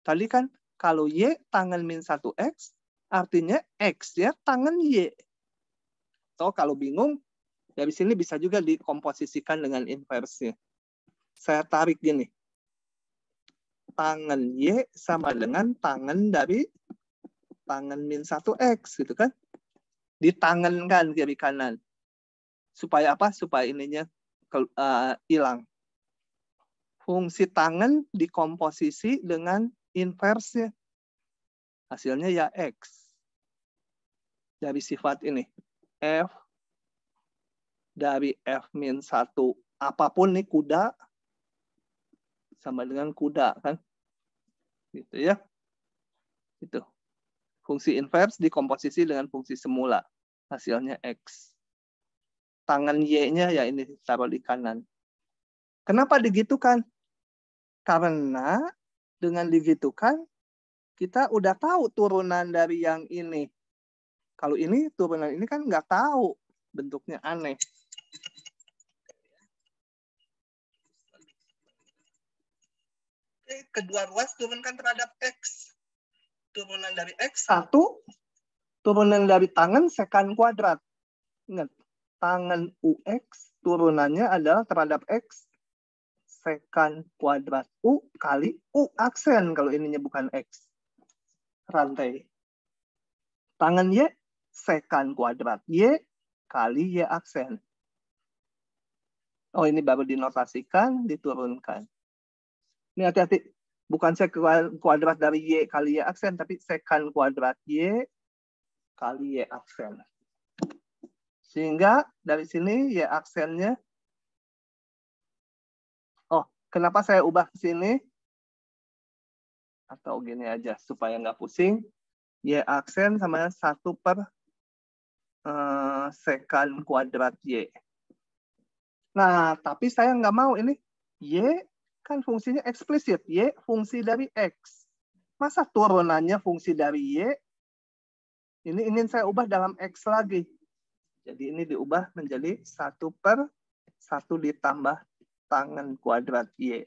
S1: Tadi kan kalau Y tangan min 1X, artinya X ya tangan Y. Atau kalau bingung, dari sini bisa juga dikomposisikan dengan inverse-nya. Saya tarik gini. Tangan Y sama dengan tangan dari tangan min 1X gitu kan. Ditangankan kiri kanan. Supaya apa? Supaya ininya hilang. Fungsi tangan dikomposisi dengan inverse-nya. Hasilnya ya X. Dari sifat ini. F dari F min 1. Apapun nih kuda. Sama dengan kuda kan. Gitu ya. Itu. Fungsi inverse dikomposisi dengan fungsi semula. Hasilnya X. Tangan Y-nya ya ini taruh di kanan. Kenapa digitukan? Karena dengan digitukan kita udah tahu turunan dari yang ini. Kalau ini turunan ini kan nggak tahu, bentuknya aneh. Kedua ruas turunkan terhadap X. Turunan dari X 1, turunan dari tangan sekan kuadrat. Ingat, tangan UX turunannya adalah terhadap X sekan kuadrat U kali U aksen kalau ininya bukan X. Rantai. Tangan Y sekan kuadrat Y kali Y aksen. Oh, ini baru dinotasikan, diturunkan. Ini hati-hati. Bukan sekan kuadrat dari Y kali Y aksen, tapi sekan kuadrat Y kali Y aksen. Sehingga dari sini Y aksennya, oh, kenapa saya ubah ke sini? Atau gini aja, supaya nggak pusing. Y aksen sama 1 per sekan kuadrat Y. Nah, tapi saya nggak mau ini. Y kan fungsinya eksplisit. Y fungsi dari X. Masa turunannya fungsi dari Y? Ini ingin saya ubah dalam X lagi. Jadi ini diubah menjadi 1 per 1 ditambah tangen kuadrat Y.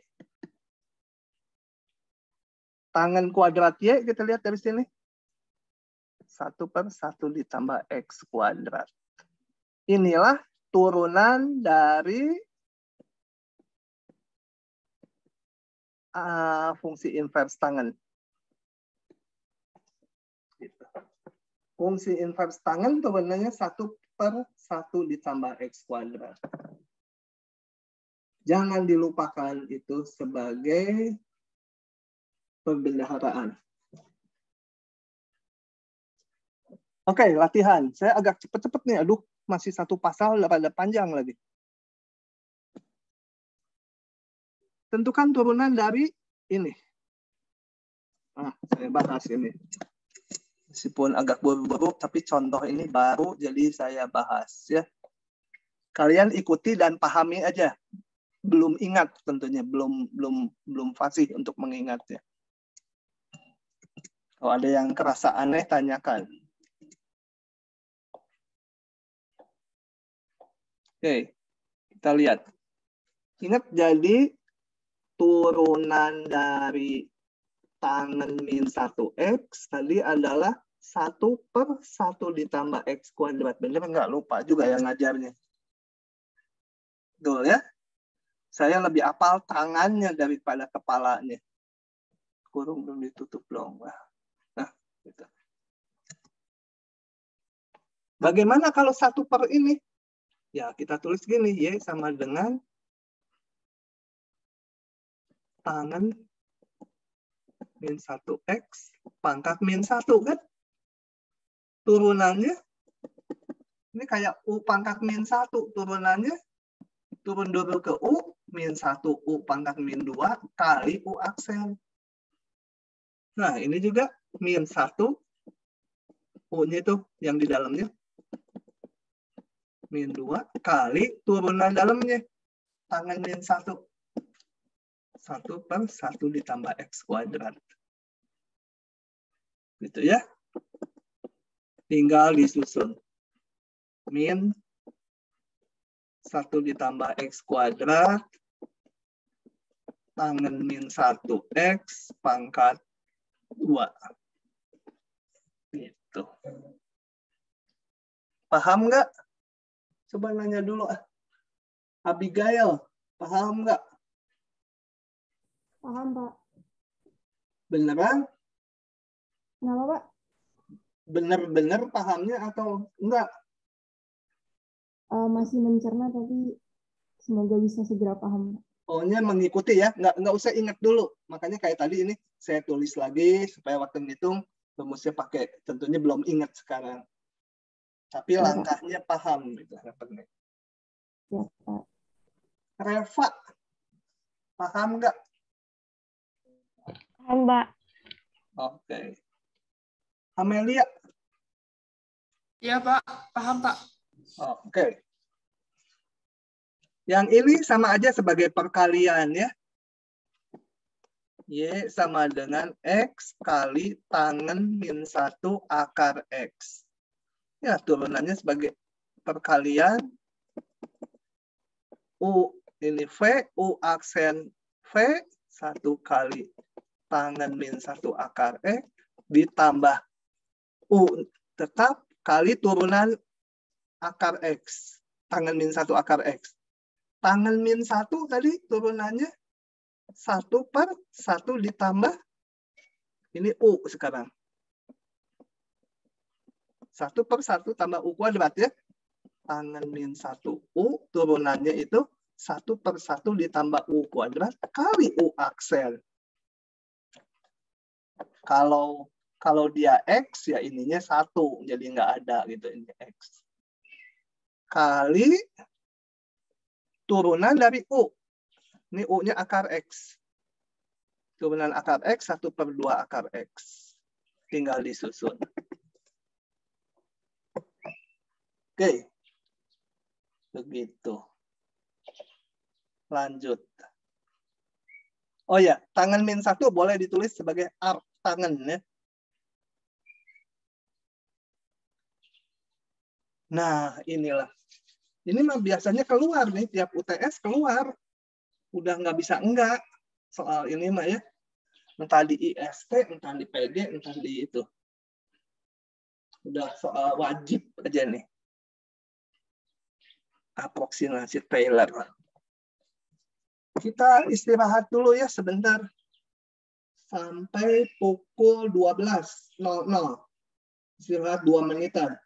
S1: Tangen kuadrat Y, kita lihat dari sini. 1 per 1 ditambah X kuadrat. Inilah turunan dari fungsi inverse tangen. Gitu. Fungsi inverse tangen turunannya 1 per 1 ditambah X kuadrat. Jangan dilupakan itu sebagai pembendaharaan. Oke, latihan. Saya agak cepet-cepet nih. Aduh, masih 1 pasal, rada panjang lagi. Tentukan turunan dari ini. Saya bahas ini. Meskipun agak buru-buru, tapi contoh ini baru, jadi saya bahas ya. Kalian ikuti dan pahami aja. Belum ingat tentunya, belum fasih untuk mengingatnya. Kalau ada yang kerasa aneh, tanyakan. Oke, kita lihat. Ingat, jadi turunan dari tangen min 1X tadi adalah 1 per 1 ditambah X kuadrat. Bener nggak? Lupa juga yang ngajarnya. Betul ya? Saya lebih hafal tangannya daripada kepalanya. Kurung belum ditutup dong. Nah, gitu. Bagaimana kalau 1 per ini? Ya, kita tulis gini. Y sama dengan tangen min 1X pangkat min 1 kan? Turunannya ini kayak U pangkat min 1. Turunannya turun dulu ke U min 1 U pangkat min 2 kali U aksen. Nah, ini juga min 1 U-nya itu yang di dalamnya min 2 kali turunan dalamnya tangen min 1. 1 per 1 ditambah X kuadrat. Gitu ya. Tinggal disusun. Min 1 ditambah X kuadrat. Tangen min 1X pangkat 2. Gitu. Paham nggak? Coba nanya dulu. Abigail, paham nggak?
S2: Paham, Pak.
S1: Beneran?
S2: Kenapa, Pak?
S1: Bener-bener pahamnya atau enggak?
S2: Masih mencerna, tapi semoga bisa segera paham.
S1: Pokoknya mengikuti ya, nggak usah ingat dulu. Makanya kayak tadi ini saya tulis lagi supaya waktu ngitung rumusnya pakai. Tentunya belum ingat sekarang. Tapi
S2: Ya,
S1: langkahnya paham gitu.
S2: Pak. Ya, Pak.
S1: Reva, paham nggak?
S2: Paham, Pak.
S1: Oke. Amelia?
S3: Iya, Pak. Paham, Pak.
S1: Oke. Yang ini sama aja sebagai perkalian ya. Y sama dengan X kali tangen min 1 akar X. Ya, turunannya sebagai perkalian. U ini V, U aksen V, 1 kali tangen min 1 akar X, ditambah U tetap kali turunan akar X. Tangen min 1 akar X. Tangen min 1 tadi turunannya 1 per 1 ditambah ini U sekarang. 1/1 tambah U kuadrat ya. Tangen min 1U, turunannya itu 1/1 ditambah U kuadrat kali U aksen. Kalau dia X, ya ininya 1. Jadi nggak ada gitu, ini X. Kali turunan dari U. Ini U-nya akar X. Turunan akar X, 1/2 akar X. Tinggal disusun. Oke. Begitu. Lanjut. Oh ya, tangen min 1 boleh ditulis sebagai arc tangen ya. Nah, inilah. Ini mah biasanya keluar nih, tiap UTS keluar. Udah nggak bisa enggak. Soal ini mah ya. Entah di IST, entah di PD, entah di itu. Udah soal wajib aja nih. Aproksimasi Taylor. Kita istirahat dulu ya sebentar. Sampai pukul 12.00. Istirahat 2 menitan.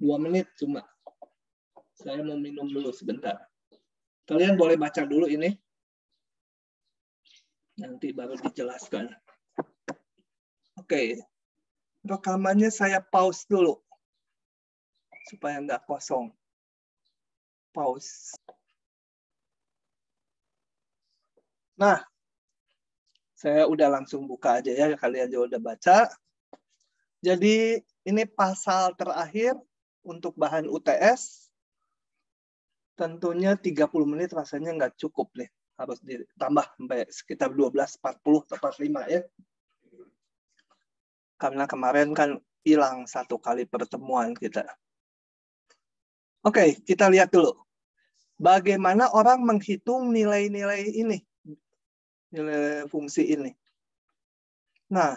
S1: 2 menit cuma. Saya mau minum dulu sebentar. Kalian boleh baca dulu ini. Nanti baru dijelaskan. Oke. Rekamannya saya pause dulu. Supaya nggak kosong. Pause. Nah, saya udah langsung buka aja ya. Kalian juga udah baca. Jadi ini pasal terakhir untuk bahan UTS. Tentunya 30 menit rasanya nggak cukup nih. Harus ditambah sampai sekitar 12.40 atau 45 ya. Karena kemarin kan hilang 1 kali pertemuan kita. Oke, kita lihat dulu. Bagaimana orang menghitung nilai-nilai ini. Nilai fungsi ini. Nah,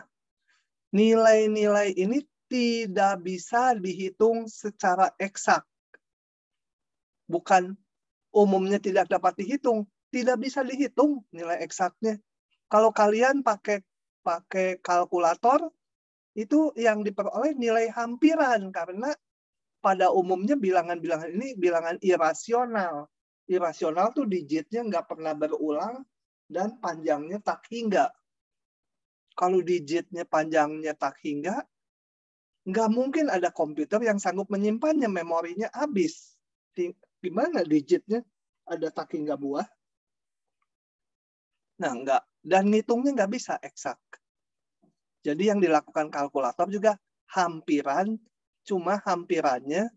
S1: nilai-nilai ini tidak bisa dihitung secara eksak. Bukan umumnya tidak dapat dihitung. Tidak bisa dihitung nilai eksaknya. Kalau kalian pakai kalkulator, itu yang diperoleh nilai hampiran. Karena pada umumnya bilangan-bilangan ini bilangan irasional. Irasional tuh digitnya nggak pernah berulang dan panjangnya tak hingga. Kalau digitnya panjangnya tak hingga, nggak mungkin ada komputer yang sanggup menyimpannya, memorinya habis. Gimana digitnya ada tak hingga buah? Nah, nggak. Dan ngitungnya nggak bisa eksak. Jadi yang dilakukan kalkulator juga hampiran, cuma hampirannya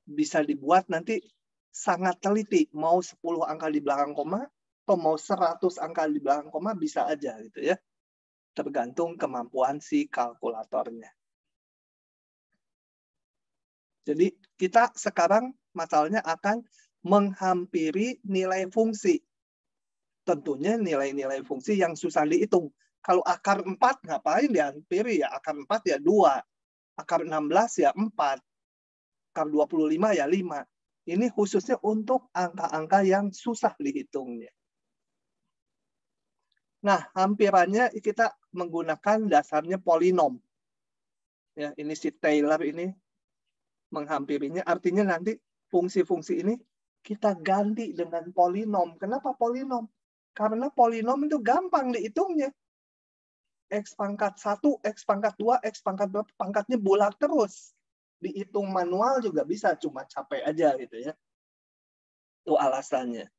S1: bisa dibuat nanti sangat teliti. Mau 10 angka di belakang koma, atau mau 100 angka di belakang koma, bisa aja gitu ya. Tergantung kemampuan si kalkulatornya. Jadi kita sekarang masalahnya akan menghampiri nilai fungsi. Tentunya nilai-nilai fungsi yang susah dihitung. Kalau akar 4 ngapain dihampiri ya? Akar 4 ya 2. Akar 16 ya 4. Akar 25 ya 5. Ini khususnya untuk angka-angka yang susah dihitungnya. Nah, hampirannya kita menggunakan dasarnya polinom. Ya, ini si Taylor ini menghampirinya. Artinya nanti fungsi-fungsi ini kita ganti dengan polinom. Kenapa polinom? Karena polinom itu gampang dihitungnya. X pangkat 1, X pangkat 2, X pangkat berapa, pangkatnya bulat terus. Dihitung manual juga bisa, cuma capek aja gitu ya. Itu alasannya.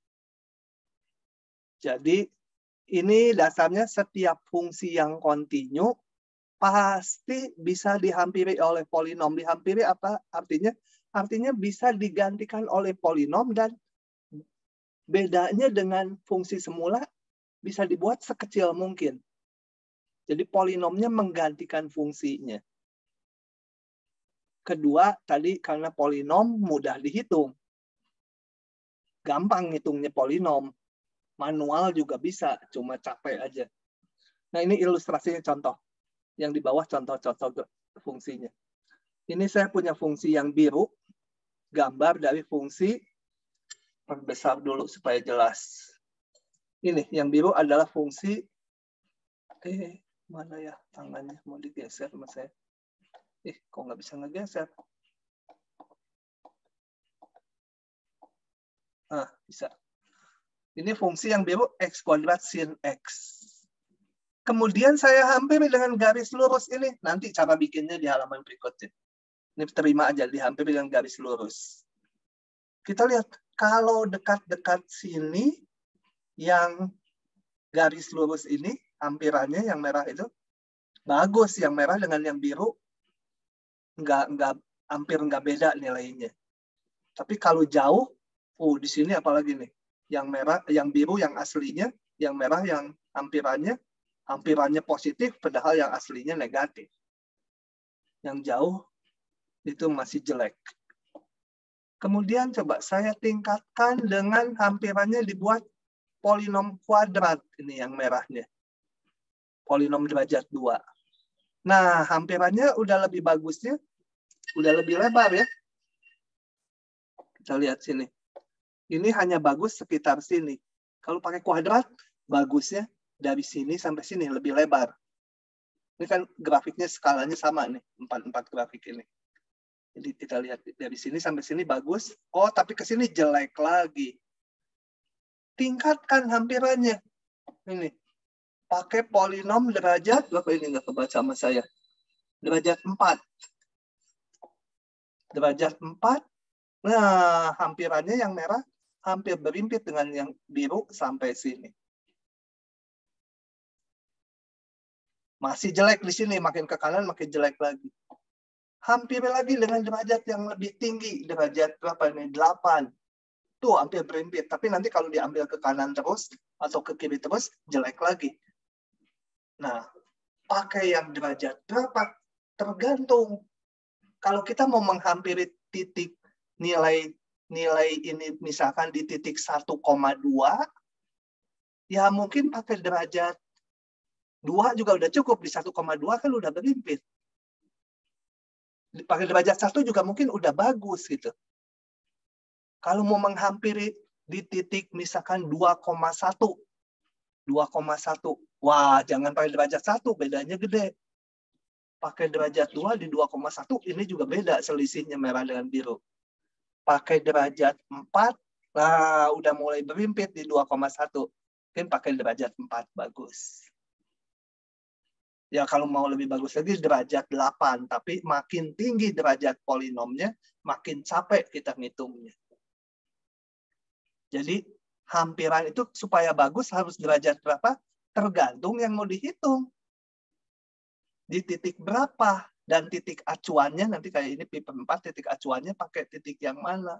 S1: Jadi ini dasarnya setiap fungsi yang kontinu pasti bisa dihampiri oleh polinom. Dihampiri apa artinya? Artinya bisa digantikan oleh polinom dan bedanya dengan fungsi semula bisa dibuat sekecil mungkin. Jadi polinomnya menggantikan fungsinya. Kedua, tadi karena polinom mudah dihitung. Gampang ngitungnya polinom. Manual juga bisa, cuma capek aja. Nah, ini ilustrasinya contoh. Yang di bawah contoh-contoh fungsinya. Ini saya punya fungsi yang biru. Gambar dari fungsi. Perbesar dulu supaya jelas. Ini, yang biru adalah fungsi Mana ya tangannya? Mau digeser sama saya. Kok nggak bisa ngegeser? Bisa. Ini fungsi yang biru X kuadrat sin X. Kemudian saya hampiri dengan garis lurus ini. Nanti cara bikinnya di halaman berikutnya. Ini terima aja, dihampiri dengan garis lurus. Kita lihat, kalau dekat-dekat sini, yang garis lurus ini, hampirannya yang merah itu, bagus. Yang merah dengan yang biru, hampir nggak beda nilainya. Tapi kalau jauh, di sini apalagi nih, yang merah, yang biru yang aslinya, yang merah yang hampirannya positif, padahal yang aslinya negatif. Yang jauh itu masih jelek. Kemudian coba saya tingkatkan dengan hampirannya dibuat polinom kuadrat, ini yang merahnya. Polinom derajat 2. Nah, hampirannya udah lebih bagusnya, udah lebih lebar ya. Kita lihat sini. Ini hanya bagus sekitar sini. Kalau pakai kuadrat, bagusnya dari sini sampai sini lebih lebar. Ini kan grafiknya skalanya sama nih, 4 grafik ini. Jadi kita lihat dari sini sampai sini bagus. Oh, tapi ke sini jelek lagi. Tingkatkan hampirannya. Ini. Pakai polinom derajat, berapa ini nggak kebaca sama saya? Derajat 4. Derajat 4. Nah, hampirannya yang merah hampir berimpit dengan yang biru sampai sini. Masih jelek di sini, makin ke kanan makin jelek lagi. Hampir lagi dengan derajat yang lebih tinggi, derajat berapa ini? 8. Tuh hampir berimpit, tapi nanti kalau diambil ke kanan terus atau ke kiri terus, jelek lagi. Nah, pakai yang derajat berapa? Tergantung. Kalau kita mau menghampiri titik nilai ini misalkan di titik 1,2, ya mungkin pakai derajat 2 juga udah cukup. Di 1,2 kan udah berimpit. Pakai derajat 1 juga mungkin udah bagus gitu. Kalau mau menghampiri di titik misalkan 2,1. Wah, jangan pakai derajat 1, bedanya gede. Pakai derajat 2 di 2,1, ini juga beda selisihnya merah dengan biru. Pakai derajat 4, nah udah mulai berimpit di 2,1. Mungkin pakai derajat 4 bagus. Ya kalau mau lebih bagus lagi derajat 8, tapi makin tinggi derajat polinomnya, makin capek kita ngitungnya. Jadi hampiran itu supaya bagus harus derajat berapa? Tergantung yang mau dihitung. Di titik berapa? Dan titik acuannya nanti kayak ini pi per 4, titik acuannya pakai titik yang mana?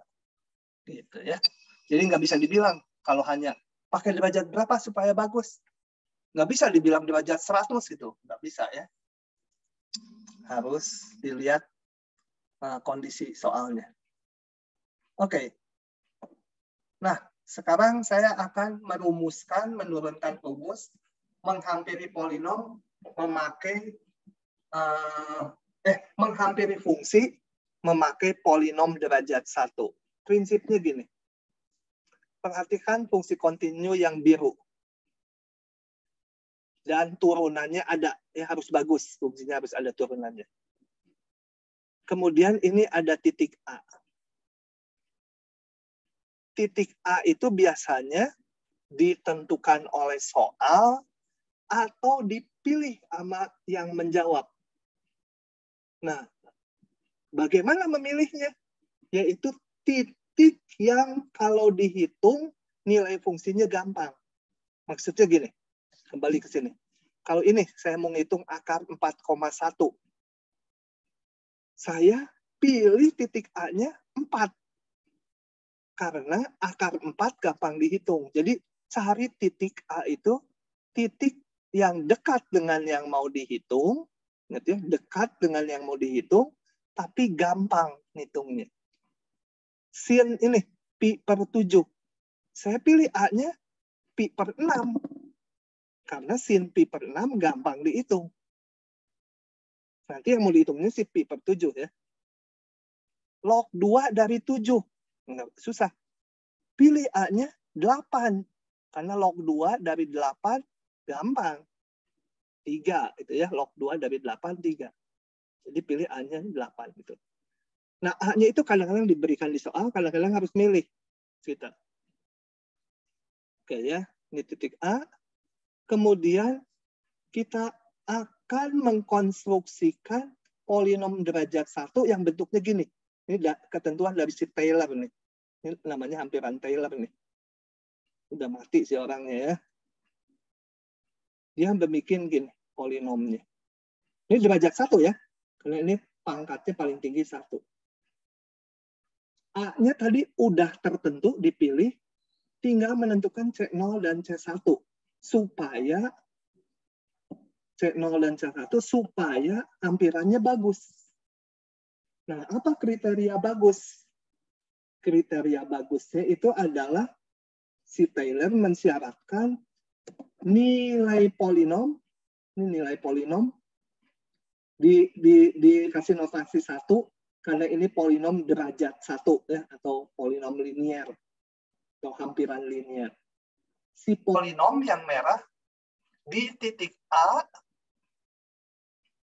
S1: Gitu ya. Jadi nggak bisa dibilang kalau hanya pakai derajat berapa supaya bagus. Nggak bisa dibilang derajat 100 gitu. Nggak bisa ya. Harus dilihat kondisi soalnya. Oke. Nah, sekarang saya akan menurunkan rumus, menghampiri polinom, menghampiri fungsi, memakai polinom derajat 1. Prinsipnya gini. Perhatikan fungsi kontinu yang biru. Dan turunannya ada, ya harus bagus, fungsinya harus ada turunannya. Kemudian ini ada titik A. Titik A itu biasanya ditentukan oleh soal atau dipilih sama yang menjawab. Nah, bagaimana memilihnya? Yaitu titik yang kalau dihitung nilai fungsinya gampang. Maksudnya gini. Kembali ke sini. Kalau ini saya mau ngitung akar 4,1. Saya pilih titik A-nya 4. Karena akar 4 gampang dihitung. Jadi cari titik A itu titik yang dekat dengan yang mau dihitung. Ingat ya, dekat dengan yang mau dihitung, tapi gampang ngitungnya. Sin ini, pi per 7. Saya pilih A-nya pi per 6. Karena sin pi per 6 gampang dihitung. Nanti yang mau dihitungnya si pi per 7 ya. Log 2 dari 7. Nggak susah. Pilih A-nya 8. Karena log 2 dari 8 gampang. 3 itu ya, log 2 dari 8 3. Jadi pilih A-nya 8 gitu. Nah, A-nya itu kadang-kadang diberikan di soal, kadang-kadang harus milih kita. Oke ya, ini titik A. Kemudian kita akan mengkonstruksikan polinom derajat 1 yang bentuknya gini. Ini ketentuan dari si Taylor nih. Ini namanya hampiran Taylor nih. Udah mati si orangnya ya. Dia bikin gini polinomnya. Ini derajat 1 ya. Karena ini pangkatnya paling tinggi 1. A-nya tadi udah tertentu dipilih, tinggal menentukan C0 dan C1 supaya C0 dan C1 supaya hampirannya bagus. Nah, apa kriteria bagus? Kriteria bagusnya itu adalah si Taylor mensyaratkan nilai polinom, ini nilai polinom dikasih notasi 1 karena ini polinom derajat 1 ya, atau polinom linier atau hampiran linier. Si polinom yang merah di titik A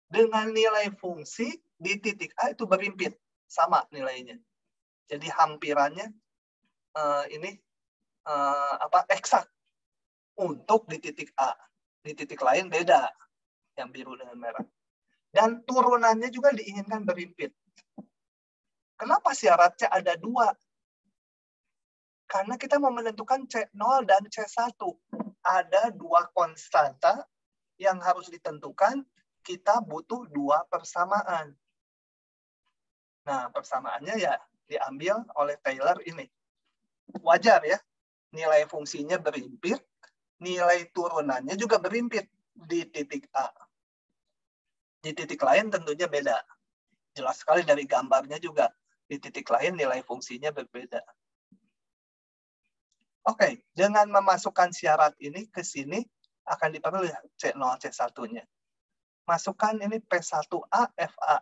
S1: dengan nilai fungsi di titik A itu berimpit sama nilainya. Jadi hampirannya eksak untuk di titik A. Di titik lain beda, yang biru dengan merah. Dan turunannya juga diinginkan berimpit. Kenapa syaratnya ada 2? Karena kita mau menentukan C0 dan C1. Ada 2 konstanta yang harus ditentukan. Kita butuh 2 persamaan. Nah, persamaannya ya diambil oleh Taylor ini. Wajar ya, nilai fungsinya berimpit, nilai turunannya juga berimpit di titik A. Di titik lain tentunya beda. Jelas sekali dari gambarnya juga. Di titik lain nilai fungsinya berbeda. Oke, dengan memasukkan syarat ini ke sini akan diperoleh C0, C1-nya. Masukkan ini P1A, FA.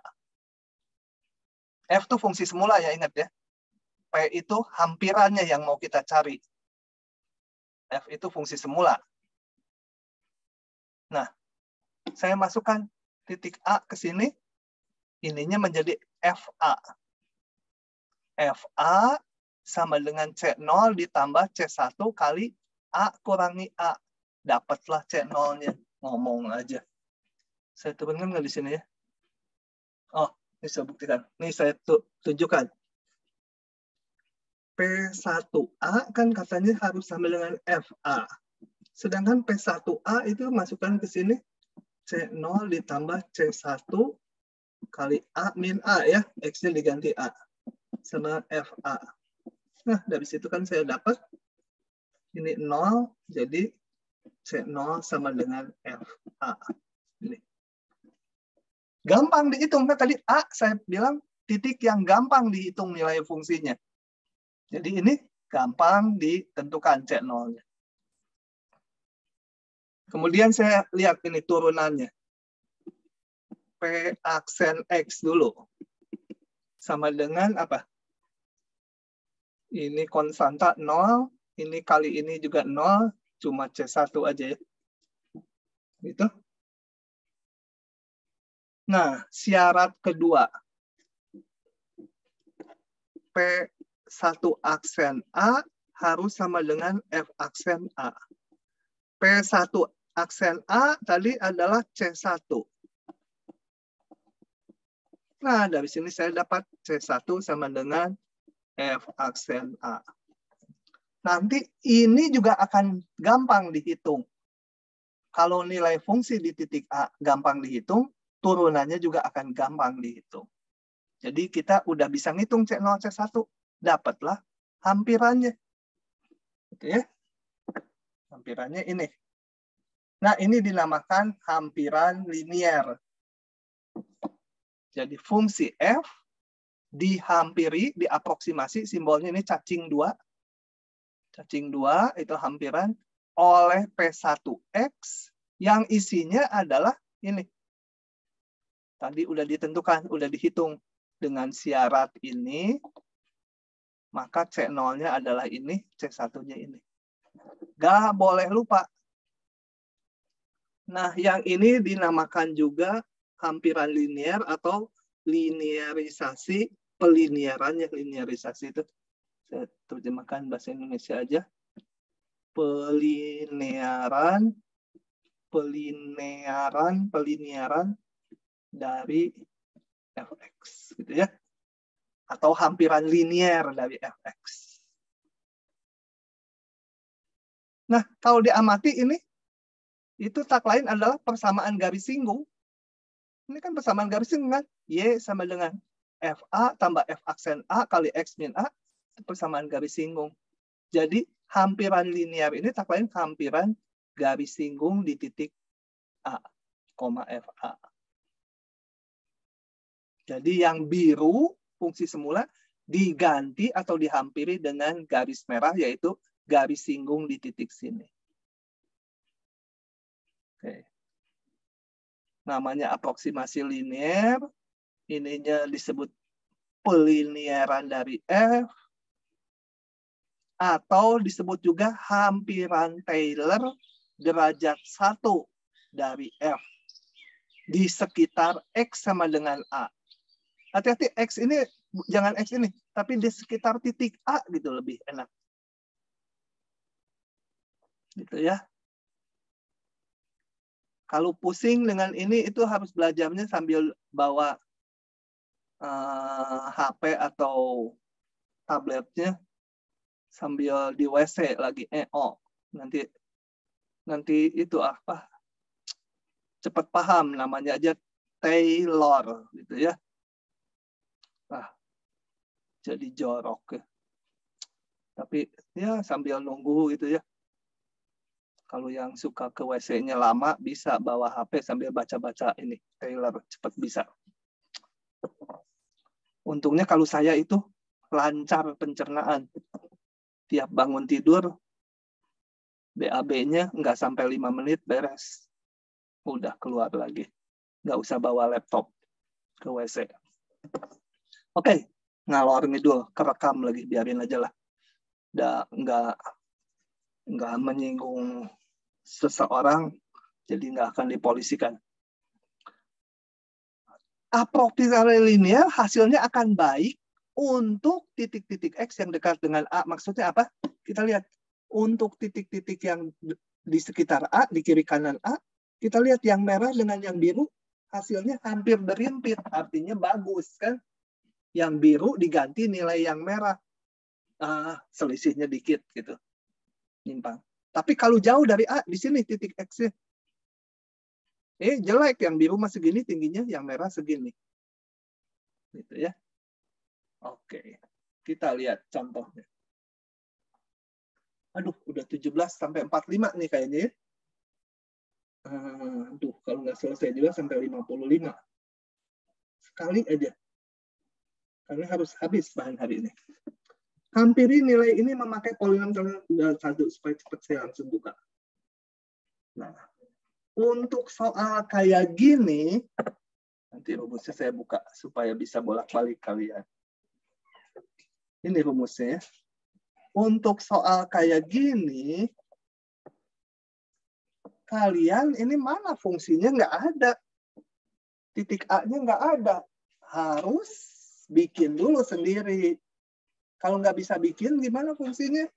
S1: F itu fungsi semula ya, ingat ya. P itu hampirannya yang mau kita cari. F itu fungsi semula. Nah, saya masukkan titik A ke sini. Ininya menjadi FA. FA sama dengan C0 ditambah C1 kali A kurangi A. Dapatlah C0-nya. Ngomong aja. Saya turunkan nggak di sini ya? Oh, ini saya buktikan. Ini saya tunjukkan. P1A kan katanya harus sama dengan FA. Sedangkan P1A itu masukkan ke sini. C0 ditambah C1 kali A min A ya. X-nya diganti A. Sama FA. Nah, dari situ kan saya dapat. Ini 0, jadi C0 sama dengan FA. Ini. Gampang dihitung. Kan tadi A saya bilang titik yang gampang dihitung nilai fungsinya. Jadi ini gampang ditentukan C0-nya. Kemudian saya lihat ini turunannya. P aksen X dulu. Sama dengan apa? Ini konstanta 0. Ini kali ini juga 0. Cuma C1 aja ya. Gitu. Nah, syarat kedua. P1 aksen A harus sama dengan F aksen A. P1 aksen A tadi adalah C1. Nah, dari sini saya dapat C1 sama dengan F aksen A. Nanti ini juga akan gampang dihitung. Kalau nilai fungsi di titik A gampang dihitung, turunannya juga akan gampang dihitung. Jadi kita udah bisa ngitung C0, C1. Dapatlah hampirannya. Oke ya. Hampirannya ini. Nah, ini dinamakan hampiran linier. Jadi fungsi F dihampiri, diaproksimasi, simbolnya ini cacing 2. Cacing 2 itu hampiran oleh P1X yang isinya adalah ini. Tadi udah ditentukan, udah dihitung. Dengan syarat ini, maka C0-nya adalah ini, C1-nya ini. Gak boleh lupa. Nah, yang ini dinamakan juga hampiran linier atau linearisasi peliniaran. Ya, linearisasi itu saya terjemahkan bahasa Indonesia aja. Peliniaran dari fx gitu ya. Atau hampiran linier dari fx. Nah, kalau diamati ini, itu tak lain adalah persamaan garis singgung. Ini kan persamaan garis singgung kan? Y sama dengan FA tambah F aksen A kali X min A. Itu persamaan garis singgung. Jadi, hampiran linier ini tak lain hampiran garis singgung di titik A, FA. Jadi, yang biru, fungsi semula, diganti atau dihampiri dengan garis merah, yaitu garis singgung di titik sini. Oke. Namanya aproksimasi linier. Ininya disebut peliniaran dari F. Atau disebut juga hampiran Taylor derajat 1 dari F. Di sekitar X sama dengan A. Hati-hati, X ini, jangan X ini. Tapi di sekitar titik A gitu lebih enak. Gitu ya. Kalau pusing dengan ini, itu harus belajarnya sambil bawa HP atau tabletnya sambil di WC lagi EO. Nanti itu apa? Cepat paham, namanya aja Taylor gitu ya. Jadi jorok ya. Tapi ya sambil nunggu gitu ya. Kalau yang suka ke WC-nya lama, bisa bawa HP sambil baca-baca ini. Taylor, cepat bisa. Untungnya kalau saya itu lancar pencernaan. Tiap bangun tidur, BAB-nya nggak sampai 5 menit beres. Udah keluar lagi. Nggak usah bawa laptop ke WC. Oke, ngalor ngidul, kerekam lagi, biarin aja lah. Nggak menyinggung seseorang, jadi nggak akan dipolisikan. Aproksimasi linier hasilnya akan baik untuk titik-titik X yang dekat dengan A. Maksudnya apa? Kita lihat. Untuk titik-titik yang di sekitar A, di kiri kanan A, kita lihat yang merah dengan yang biru, hasilnya hampir berimpit. Artinya bagus, kan? Yang biru diganti nilai yang merah. Selisihnya dikit, gitu. Nyimpang. Tapi kalau jauh dari A, di sini titik X-nya. Jelek, yang biru masih segini tingginya, yang merah segini. Gitu ya. Oke. Kita lihat contohnya. Aduh, udah 17 sampai 45 nih kayaknya ya. Kalau nggak selesai juga sampai 55. Sekali aja. Karena harus habis bahan hari ini. Hampiri nilai ini memakai polinom satu supaya cepat saya langsung buka. Nah, untuk soal kayak gini, nanti rumusnya saya buka supaya bisa bolak-balik kalian. Ini rumusnya. Untuk soal kayak gini, kalian ini mana fungsinya nggak ada. Titik A-nya nggak ada. Harus bikin dulu sendiri. Kalau nggak bisa bikin, gimana fungsinya?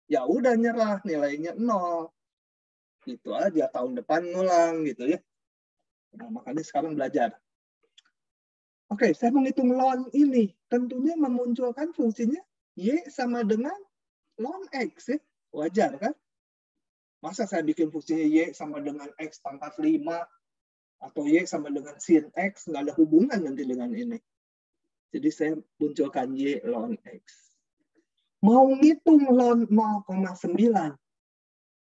S1: Ya udah nyerah, nilainya 0. Gitu aja, tahun depan ngulang gitu ya. Nah, makanya sekarang belajar. Oke, saya menghitung ln ini. Tentunya memunculkan fungsinya Y sama dengan ln X. Ya. Wajar kan? Masa saya bikin fungsinya Y sama dengan X pangkat 5 atau Y sama dengan sin X, nggak ada hubungan nanti dengan ini. Jadi saya munculkan Y ln X. Mau ngitung ln 0,9,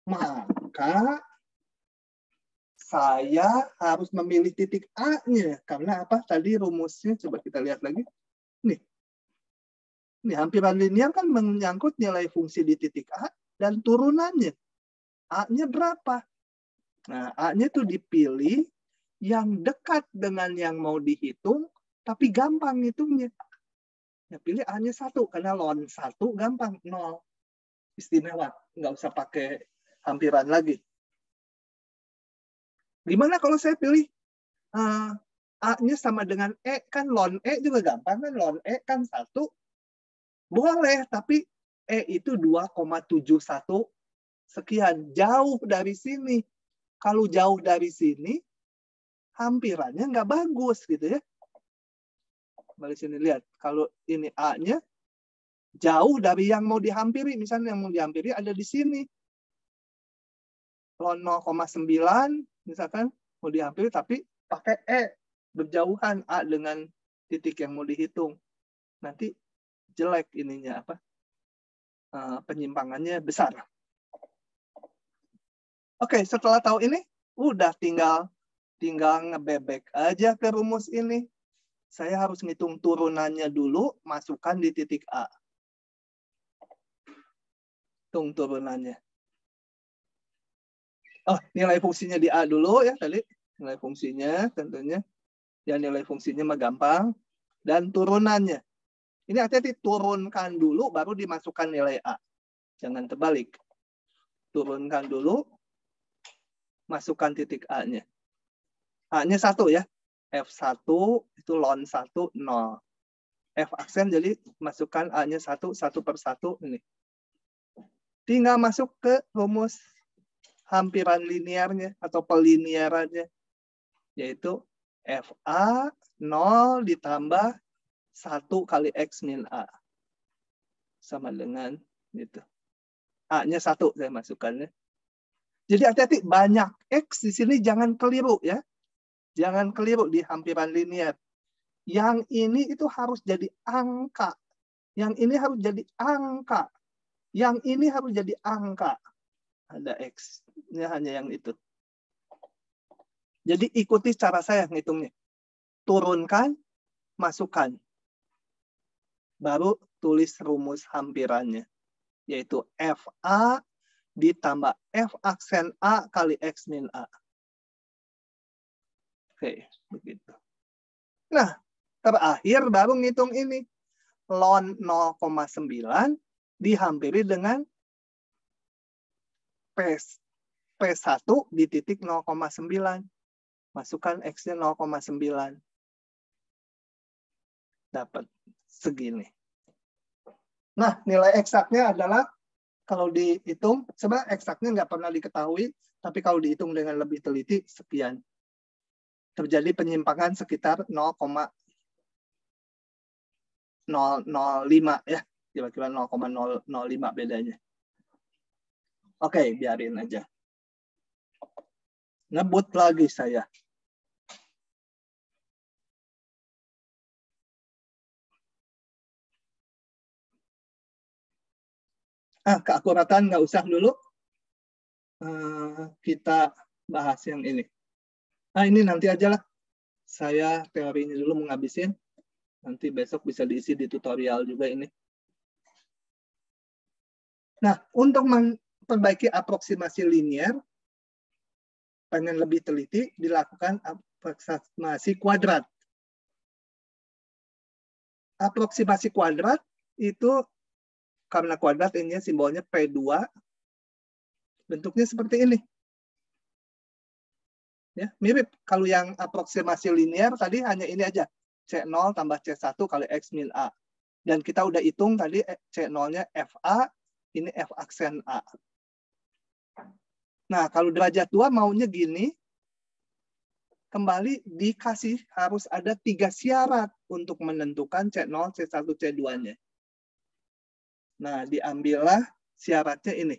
S1: maka saya harus memilih titik A-nya. Karena apa? Tadi rumusnya, coba kita lihat lagi. Nih, hampiran linier kan menyangkut nilai fungsi di titik A dan turunannya. A-nya berapa? Nah, A-nya itu dipilih yang dekat dengan yang mau dihitung, tapi gampang ngitungnya. Ya, pilih A-nya 1, karena ln 1 gampang, 0. Istimewa, nggak usah pakai hampiran lagi. Gimana kalau saya pilih A-nya sama dengan E? Kan ln E juga gampang kan? Ln E kan 1. Boleh, tapi E itu 2,71 sekian. Jauh dari sini. Kalau jauh dari sini, hampirannya nggak bagus gitu ya. Balik sini lihat. Kalau ini A-nya jauh dari yang mau dihampiri. Misalnya yang mau dihampiri ada di sini. Ln 0,9 misalkan mau dihampiri tapi pakai E. Berjauhan A dengan titik yang mau dihitung. Nanti jelek ininya apa? Penyimpangannya besar. Oke, setelah tahu ini, udah tinggal ngebebek aja ke rumus ini. Saya harus ngitung turunannya dulu, masukkan di titik A. Hitung turunannya. Oh, nilai fungsinya di A dulu ya tadi. Nilai fungsinya tentunya. Ya, nilai fungsinya mah gampang. Dan turunannya. Ini hati-hati, turunkan dulu, baru dimasukkan nilai A. Jangan terbalik. Turunkan dulu, masukkan titik A-nya. A-nya 1 ya. F1 itu ln 1, 0. F aksen, jadi masukkan A-nya 1 per 1. Ini. Tinggal masuk ke rumus hampiran linearnya atau peliniarannya. Yaitu FA 0 ditambah 1 kali X min A. Sama dengan itu. A-nya 1 saya masukkannya. Jadi hati-hati, banyak X di sini jangan keliru ya. Jangan keliru di hampiran linear. Yang ini itu harus jadi angka. Yang ini harus jadi angka. Yang ini harus jadi angka. Ada X. Ini hanya yang itu. Jadi ikuti cara saya ngitungnya. Turunkan, masukkan. Baru tulis rumus hampirannya. Yaitu FA ditambah F aksen A kali X min A. Oke, begitu. Nah, terakhir baru ngitung ini. Ln 0,9 dihampiri dengan P1 di titik 0,9. Masukkan X-nya 0,9. Dapat segini. Nah, nilai eksaknya adalah, kalau dihitung, sebenarnya eksaknya nggak pernah diketahui, tapi kalau dihitung dengan lebih teliti, sekian. Terjadi penyimpangan sekitar 0,005 ya. Kira-kira 0,005 bedanya. Oke, biarin aja. Ngebut lagi saya. Keakuratan nggak usah dulu. Kita bahas yang ini. Ini nanti aja lah. Saya teorinya dulu mau ngabisin. Nanti besok bisa diisi di tutorial juga ini. Nah, untuk memperbaiki aproksimasi linear, pengen lebih teliti, dilakukan aproksimasi kuadrat. Aproksimasi kuadrat itu, karena kuadrat ini simbolnya P2, bentuknya seperti ini. Ya, mirip. Kalau yang aproksimasi linear tadi hanya ini aja. C0 tambah C1 kali X min A. Dan kita udah hitung tadi C0-nya FA, ini F aksen A. Nah, kalau derajat 2 maunya gini, kembali dikasih harus ada 3 syarat untuk menentukan C0, C1, C2-nya. Nah, diambillah syaratnya ini.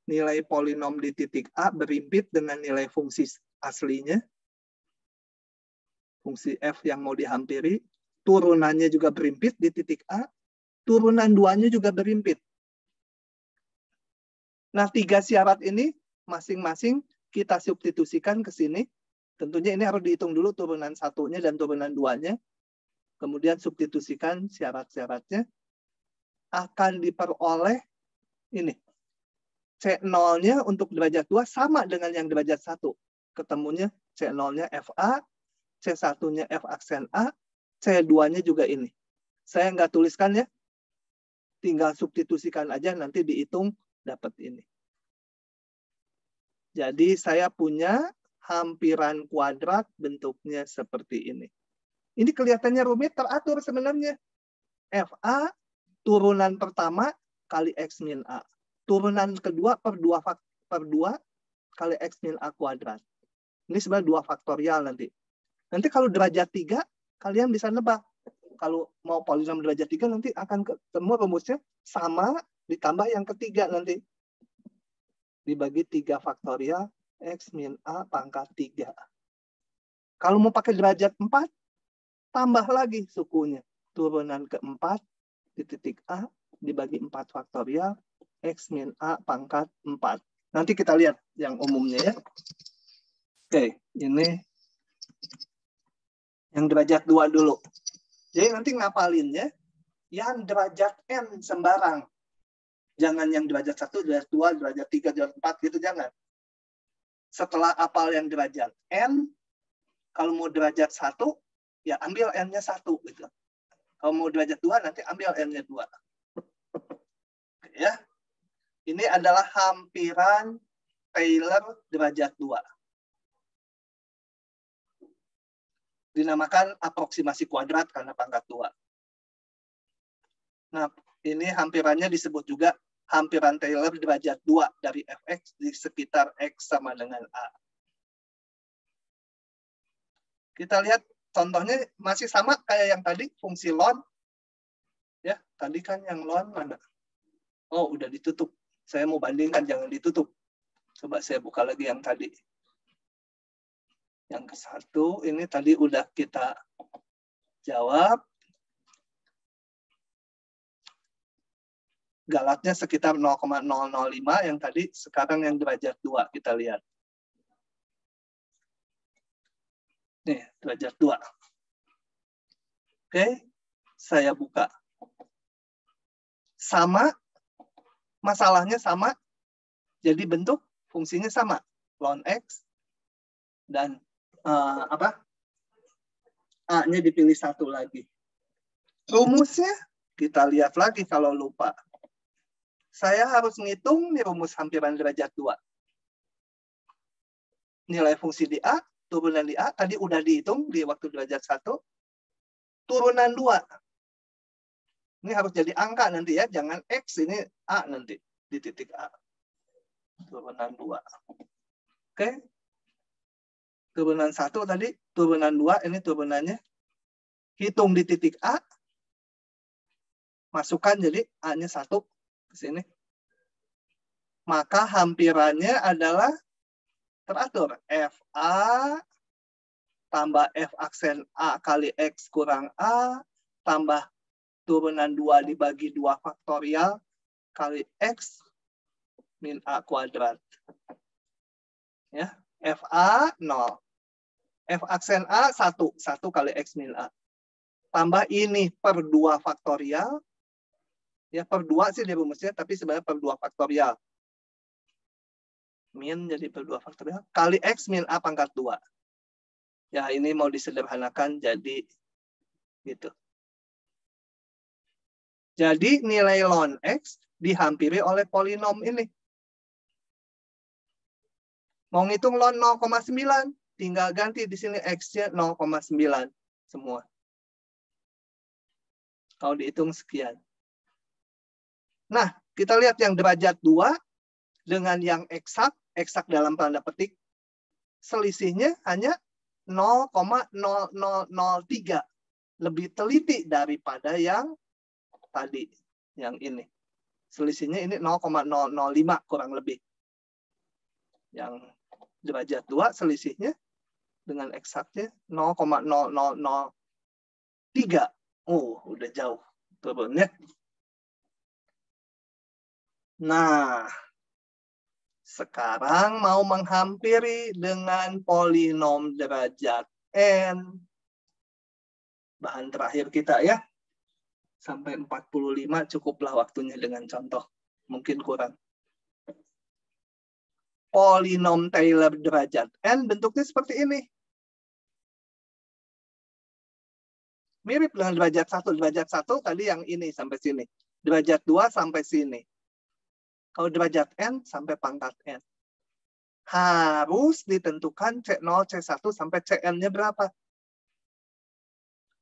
S1: Nilai polinom di titik A berimpit dengan nilai fungsi aslinya. Fungsi F yang mau dihampiri. Turunannya juga berimpit di titik A. Turunan 2-nya juga berimpit. Nah, 3 syarat ini masing-masing kita substitusikan ke sini. Tentunya ini harus dihitung dulu turunan 1-nya dan turunan 2-nya. Kemudian substitusikan syarat-syaratnya. Akan diperoleh ini. C0-nya untuk derajat 2 sama dengan yang derajat 1. Ketemunya C0-nya FA, C1-nya F aksen A, C2-nya juga ini. Saya nggak tuliskan ya. Tinggal substitusikan aja, nanti dihitung dapat ini. Jadi saya punya hampiran kuadrat bentuknya seperti ini. Ini kelihatannya rumit, teratur sebenarnya. FA turunan pertama kali X min A. Turunan kedua per 2 kali X min A kuadrat. Ini sebenarnya 2 faktorial nanti. Nanti kalau derajat 3, kalian bisa nebak. Kalau mau polinom derajat 3 nanti akan ketemu rumusnya sama ditambah yang ketiga nanti. Dibagi 3 faktorial X min A pangkat 3. Kalau mau pakai derajat 4, tambah lagi sukunya. Turunan keempat di titik A dibagi 4 faktorial X min A pangkat 4. Nanti kita lihat yang umumnya ya. Oke, ini yang derajat 2 dulu. Jadi nanti ngapalinnya yang derajat N sembarang. Jangan yang derajat 1, derajat 2, derajat 3, derajat 4 gitu, jangan. Setelah apal yang derajat N, kalau mau derajat 1, ya ambil N-nya 1 gitu. Kalau mau derajat 2 nanti ambil N-nya 2. Ya. Ini adalah hampiran Taylor derajat 2. Dinamakan aproksimasi kuadrat karena pangkat 2. Nah, ini hampirannya disebut juga hampiran Taylor derajat 2 dari fx di sekitar x sama dengan A. Kita lihat contohnya masih sama kayak yang tadi, fungsi ln. Ya, tadi kan yang ln mana? Oh, udah ditutup. Saya mau bandingkan, jangan ditutup. Coba saya buka lagi yang tadi. Yang ke 1, ini tadi udah kita jawab. Galatnya sekitar 0,005 yang tadi, sekarang yang derajat 2 kita lihat. Nih, derajat 2. Oke, saya buka. Sama, masalahnya sama, jadi bentuk fungsinya sama. Ln X dan A-nya dipilih 1 lagi. Rumusnya kita lihat lagi kalau lupa. Saya harus ngitung nih rumus hampiran derajat 2. Nilai fungsi di A, turunan di A, tadi udah dihitung di waktu derajat 1. Turunan 2. Ini harus jadi angka nanti ya, jangan X, ini A nanti, di titik A. Turunan 2. Oke. Turunan 1 tadi, turunan 2, ini turunannya. Hitung di titik A. Masukkan jadi A-nya 1 ke sini. Maka hampirannya adalah teratur. FA tambah F aksen A kali X kurang A tambah turunan 2 dibagi 2 faktorial kali X min A kuadrat. Ya, FA 0. F aksen A 1. 1 kali X min A. Tambah ini per 2 faktorial. Ya, per 2 sih di rumusnya, tapi sebenarnya per 2 faktorial. Min jadi per 2 faktorial. Kali X min A pangkat 2. Ya, ini mau disederhanakan jadi gitu. Jadi nilai ln X dihampiri oleh polinom ini. Mau ngitung ln 0,9, tinggal ganti di sini X-nya 0,9 semua. Kalau dihitung sekian. Nah, kita lihat yang derajat 2 dengan yang eksak dalam tanda petik, selisihnya hanya 0,0003. Lebih teliti daripada yang tadi, yang ini. Selisihnya ini 0,005 kurang lebih. Yang derajat 2 selisihnya dengan eksaknya 0,0003. Oh, udah jauh turunnya. Nah, sekarang mau menghampiri dengan polinom derajat N. Bahan terakhir kita ya. Sampai 45 cukuplah waktunya dengan contoh. Mungkin kurang. Polinom Taylor derajat N bentuknya seperti ini. Mirip dengan derajat 1. Derajat 1 tadi yang ini sampai sini. Derajat 2 sampai sini. Kalau derajat N sampai pangkat N. harus ditentukan C0, C1 sampai Cn-nya berapa.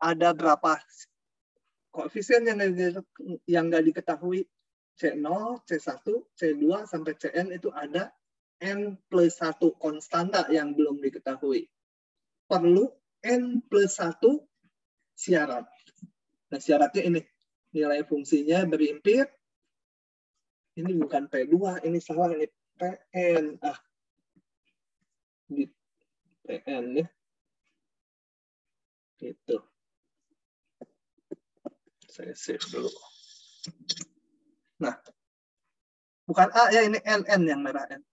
S1: Ada berapa koefisien yang nggak diketahui. C0, C1, C2, sampai Cn itu ada N+1 konstanta yang belum diketahui. Perlu N+1 syarat. Nah, syaratnya ini. Nilai fungsinya berimpit. Ini bukan P2, ini salah. Ini Pn. Di Pn ya. Gitu. Saya save dulu. Nah, bukan A ya, ini NN yang merah N.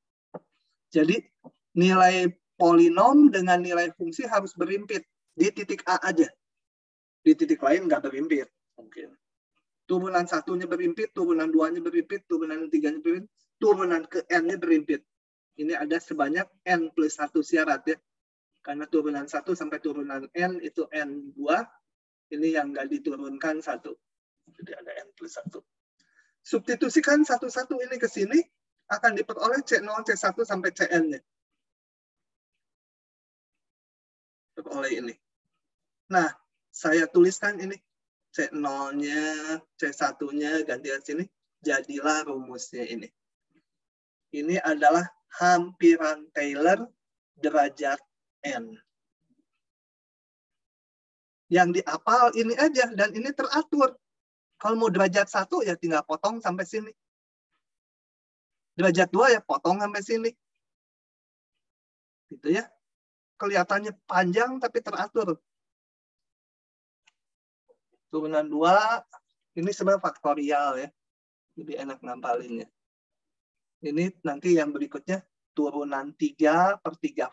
S1: Jadi nilai polinom dengan nilai fungsi harus berimpit di titik A aja. Di titik lain nggak berimpit mungkin. Turunan satunya berimpit, turunan 2-nya berimpit, turunan 3-nya berimpit, turunan ke N-nya berimpit. Ini ada sebanyak N+1 syarat ya. Karena turunan 1 sampai turunan N itu N2. Ini yang nggak diturunkan 1. Jadi ada N+1. Substitusikan satu-satu ini ke sini, akan diperoleh C0, C1 sampai Cn-nya. Peroleh ini. Nah, saya tuliskan ini. C0-nya, C1-nya, gantian sini. Jadilah rumusnya ini. Ini adalah hampiran Taylor derajat N. Yang dihafal ini aja, dan ini teratur. Kalau mau derajat 1 ya tinggal potong sampai sini. Derajat 2 ya potong sampai sini. Gitu ya. Kelihatannya panjang tapi teratur. Turunan 2 ini sebenarnya faktorial ya. Jadi enak ngampalinnya. Ini nanti yang berikutnya turunan 3/3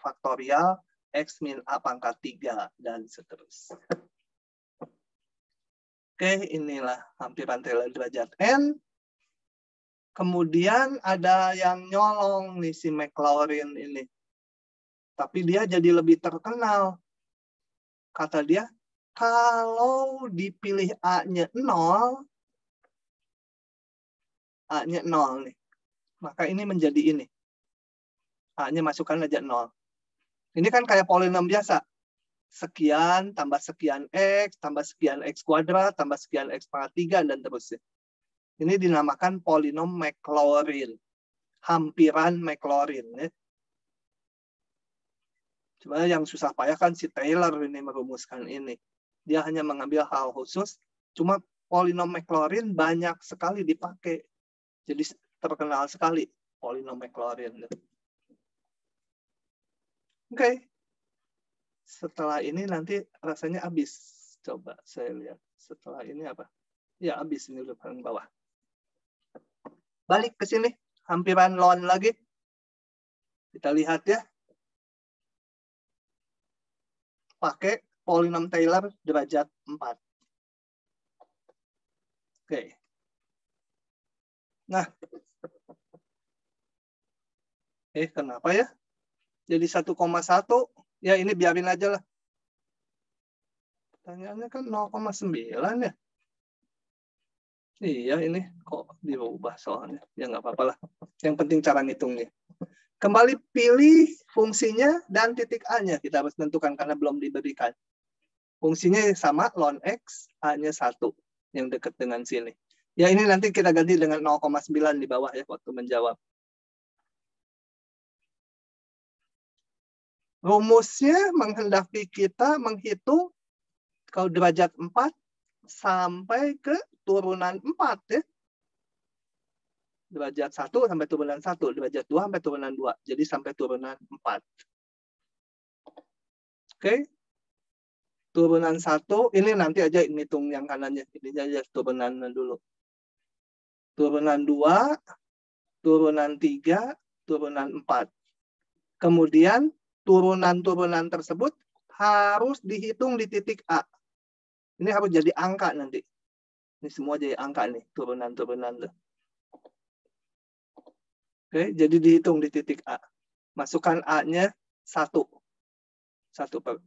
S1: faktorial X min A pangkat 3 dan seterusnya. Oke, inilah hampiran Taylor derajat N. Kemudian ada yang nyolong nih si Maclaurin ini. Tapi dia jadi lebih terkenal. Kata dia, kalau dipilih A-nya 0, A-nya 0 nih. Maka ini menjadi ini. A-nya masukkan aja 0. Ini kan kayak polinom biasa. Sekian, tambah sekian X, tambah sekian X kuadrat, tambah sekian X pangkat 3, dan terusnya. Ini dinamakan polinom Maclaurin. Hampiran Maclaurin. Ya. Cuma yang susah payah kan si Taylor ini merumuskan ini. Dia hanya mengambil hal khusus. Cuma polinom Maclaurin banyak sekali dipakai. Jadi terkenal sekali polinom Maclaurin. Oke. Setelah ini nanti rasanya habis. Coba saya lihat. Setelah ini apa? Ya habis ini udah paling bawah. Balik ke sini. Hampiran ln lagi. Kita lihat ya. Pakai polinom Taylor derajat 4. Oke. Nah. Kenapa ya? Jadi 1,1. Ya ini biarin aja lah. Pertanyaannya kan 0,9 ya. Iya ini kok diubah soalnya. Ya nggak apa-apa lah. Yang penting cara ngitungnya. Kembali pilih fungsinya dan titik A-nya. Kita harus tentukan karena belum diberikan. Fungsinya sama ln X, A-nya 1. Yang dekat dengan sini. Ya ini nanti kita ganti dengan 0,9 di bawah ya waktu menjawab. Rumusnya menghendaki kita menghitung kalau derajat 4 sampai ke turunan 4 ya. Derajat 1 sampai turunan 1, derajat 2 sampai turunan 2. Jadi sampai turunan 4. Oke. Turunan 1, ini nanti aja ngitung yang kanannya. Ini aja turunan dulu. Turunan 2, turunan 3, turunan 4. Kemudian turunan-turunan tersebut harus dihitung di titik A. Ini harus jadi angka nanti. Ini semua jadi angka nih, turunan-turunan. Oke, jadi dihitung di titik A. Masukkan A-nya 1. 1 per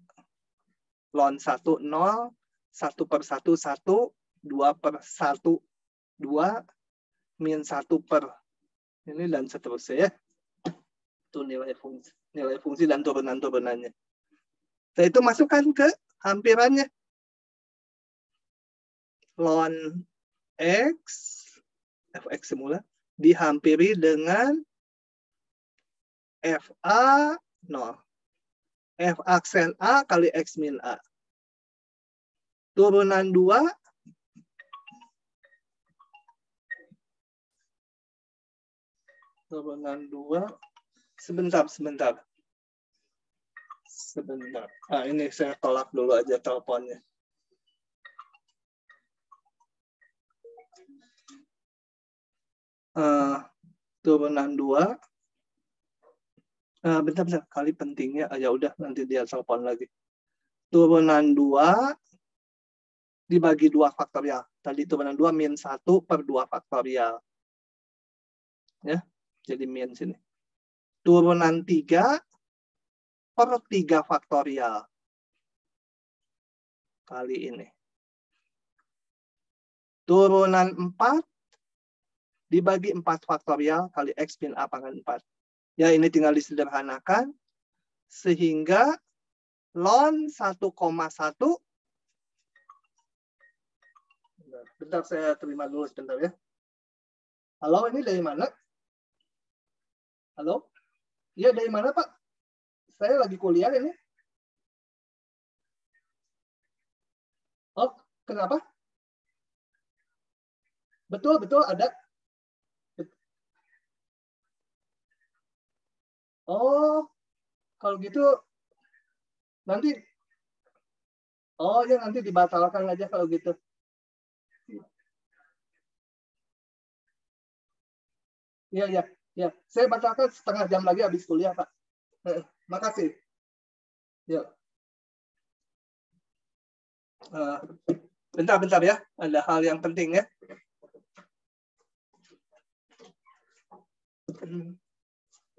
S1: ln 1, 0. 1 per 1, 1. 2 per 1, 2. Min 1 per. Ini dan seterusnya ya. Itu nilai fungsi dan turunan-turunannya. Setelah itu masukkan ke hampirannya. Ln X, fx semula, dihampiri dengan FA 0. F aksen A kali X min A. Turunan 2. Turunan 2. Sebentar. Nah, ini saya tolak dulu aja teleponnya. Turunan 2. Bentar. Kali pentingnya. Ya udah, nanti dia telepon lagi. Turunan 2 dibagi 2 faktorial. Tadi turunan 2 min 1 per 2 faktorial. Ya, jadi min sini. Turunan 3 per 3 faktorial. Kali ini. Turunan 4 dibagi 4 faktorial kali X min A pangkat 4. Ya, ini tinggal disederhanakan. Sehingga ln 1,1. Bentar, saya terima dulu sebentar ya. Halo, ini dari mana? Halo? Iya, dari mana, Pak? Saya lagi kuliah ini. Oh, kenapa? Betul, ada. Oh, kalau gitu nanti nanti dibatalkan aja kalau gitu. Iya. Saya batalkan setengah jam lagi habis kuliah, Pak. Makasih. Ya. Bentar ya. Ada hal yang penting ya.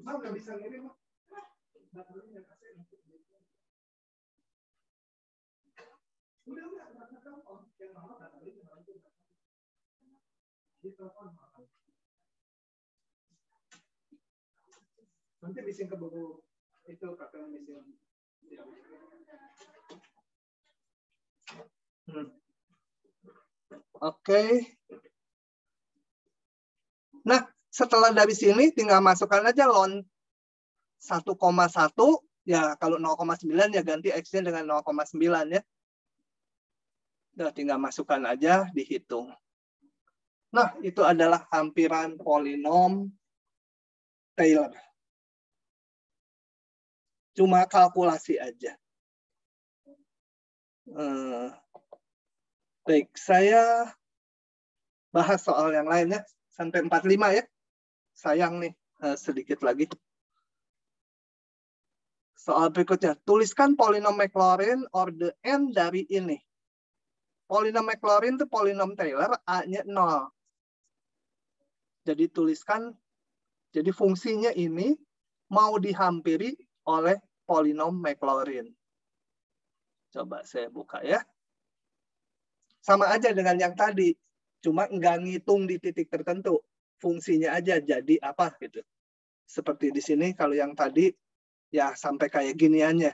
S1: Udah bisa ngirim, Pak. Nanti bising ke buku itu kakak bising. Oke. Nah, setelah dari sini tinggal masukkan aja ln 1,1 ya, kalau 0,9 ya ganti X-nya dengan 0,9 ya. Udah tinggal masukkan aja, dihitung. Nah, itu adalah hampiran polinom Taylor. Cuma kalkulasi aja. Baik, saya bahas soal yang lainnya sampai 45 ya. Sayang nih, sedikit lagi. Soal berikutnya, tuliskan polinom Maclaurin orde n dari ini. Polinom Maclaurin itu polinom Taylor, A-nya 0. Jadi tuliskan, jadi fungsinya ini mau dihampiri oleh polinom Maclaurin. Coba saya buka ya. Sama aja dengan yang tadi, cuma nggak ngitung di titik tertentu. Fungsinya aja jadi apa gitu. Seperti di sini kalau yang tadi ya sampai kayak giniannya,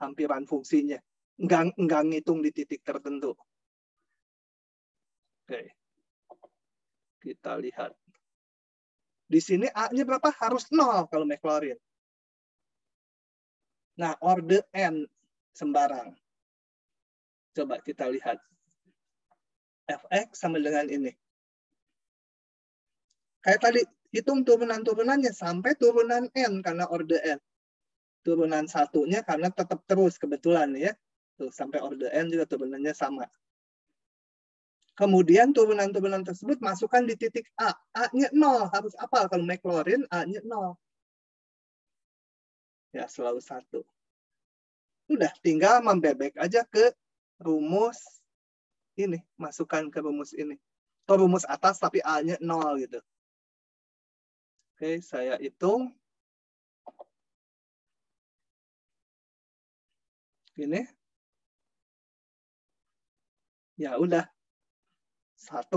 S1: hampiran fungsinya. Nggak ngitung di titik tertentu. Oke. Kita lihat. Di sini A-nya berapa? Harus 0 kalau Maclaurin. Nah, orde n sembarang. Coba kita lihat. Fx sama dengan ini. Kayak tadi, hitung turunan-turunannya sampai turunan n karena orde n. Turunan satunya karena tetap terus kebetulan ya. Tuh, sampai orde n juga turunannya sama. Kemudian turunan-turunan tersebut masukkan di titik A. A-nya 0. Harus apa? Kalau Maclaurin, A-nya 0. Ya, selalu 1. Udah, tinggal membebek aja ke rumus ini. Masukkan ke rumus ini. Atau rumus atas, tapi A-nya 0 gitu. Oke, saya hitung. Gini. Ya, udah. 1,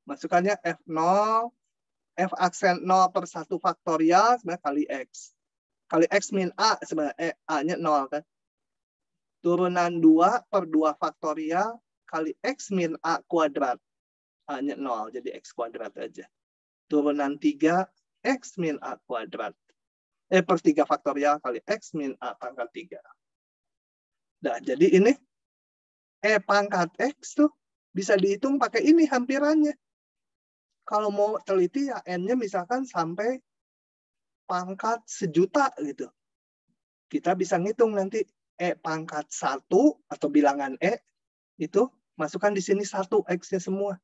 S1: masukkannya F0, F aksen 0 per 1 faktorial sebenarnya kali X. Kali X min A sebenarnya A-nya 0 kan. Turunan 2 per 2 faktorial kali X min A kuadrat. A-nya 0, jadi X kuadrat aja. Turunan 3 X min A kuadrat. Per 3 faktorial kali X min A pangkat 3. Nah, jadi ini E pangkat X tuh bisa dihitung pakai ini hampirannya. Kalau mau teliti ya N-nya misalkan sampai pangkat 1.000.000 gitu. Kita bisa ngitung nanti E pangkat 1 atau bilangan E itu masukkan di sini 1 X-nya semua.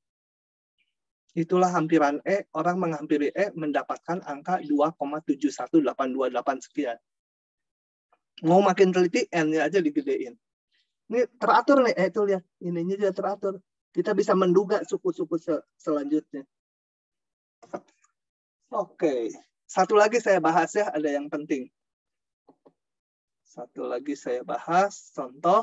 S1: Itulah hampiran E. Orang menghampiri E mendapatkan angka 2,71828 sekian. Mau makin teliti N-nya aja digedein. Ini teratur nih, itu lihat. Ininya juga teratur. Kita bisa menduga suku-suku selanjutnya. Oke, satu lagi saya bahas ya, ada yang penting. Satu lagi saya bahas, contoh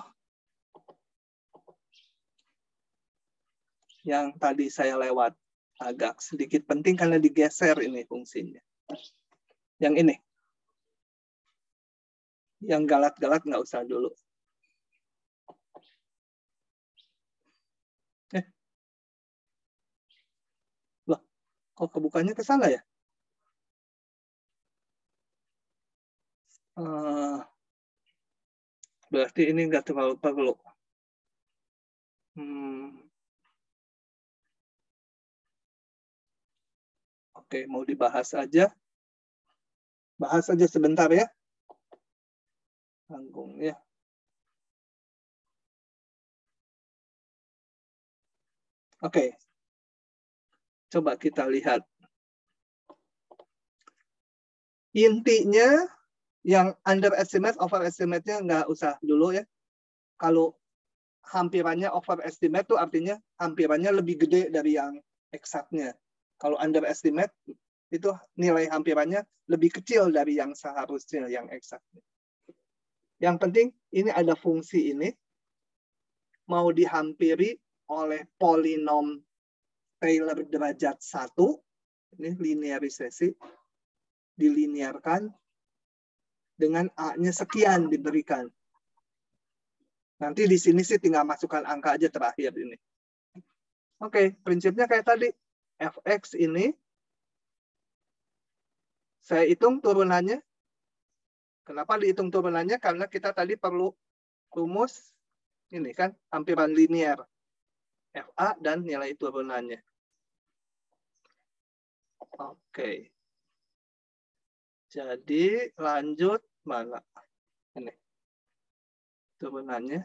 S1: yang tadi saya lewat. Agak sedikit penting karena digeser ini fungsinya. Yang ini. Yang galat-galat nggak usah dulu. Loh, kok kebukanya ke sana ya? Berarti ini nggak terlalu perlu. Oke, mau dibahas aja. Bahas aja sebentar ya. Tanggung ya. Oke. Coba kita lihat. Intinya yang underestimate, overestimate-nya nggak usah dulu ya. Kalau hampirannya overestimate itu artinya hampirannya lebih gede dari yang eksaknya. Kalau underestimate itu nilai hampirannya lebih kecil dari yang seharusnya yang eksaknya. Yang penting ini ada fungsi ini mau dihampiri oleh polinom Taylor derajat 1. Ini linearisasi dilinearkan dengan A-nya sekian diberikan. Nanti di sini sih tinggal masukkan angka aja terakhir ini. Oke, prinsipnya kayak tadi. Fx ini saya hitung turunannya. Kenapa dihitung turunannya? Karena kita tadi perlu rumus ini kan hampiran linear. Fa dan nilai turunannya. Oke. Jadi lanjut mana? Ini. Turunannya.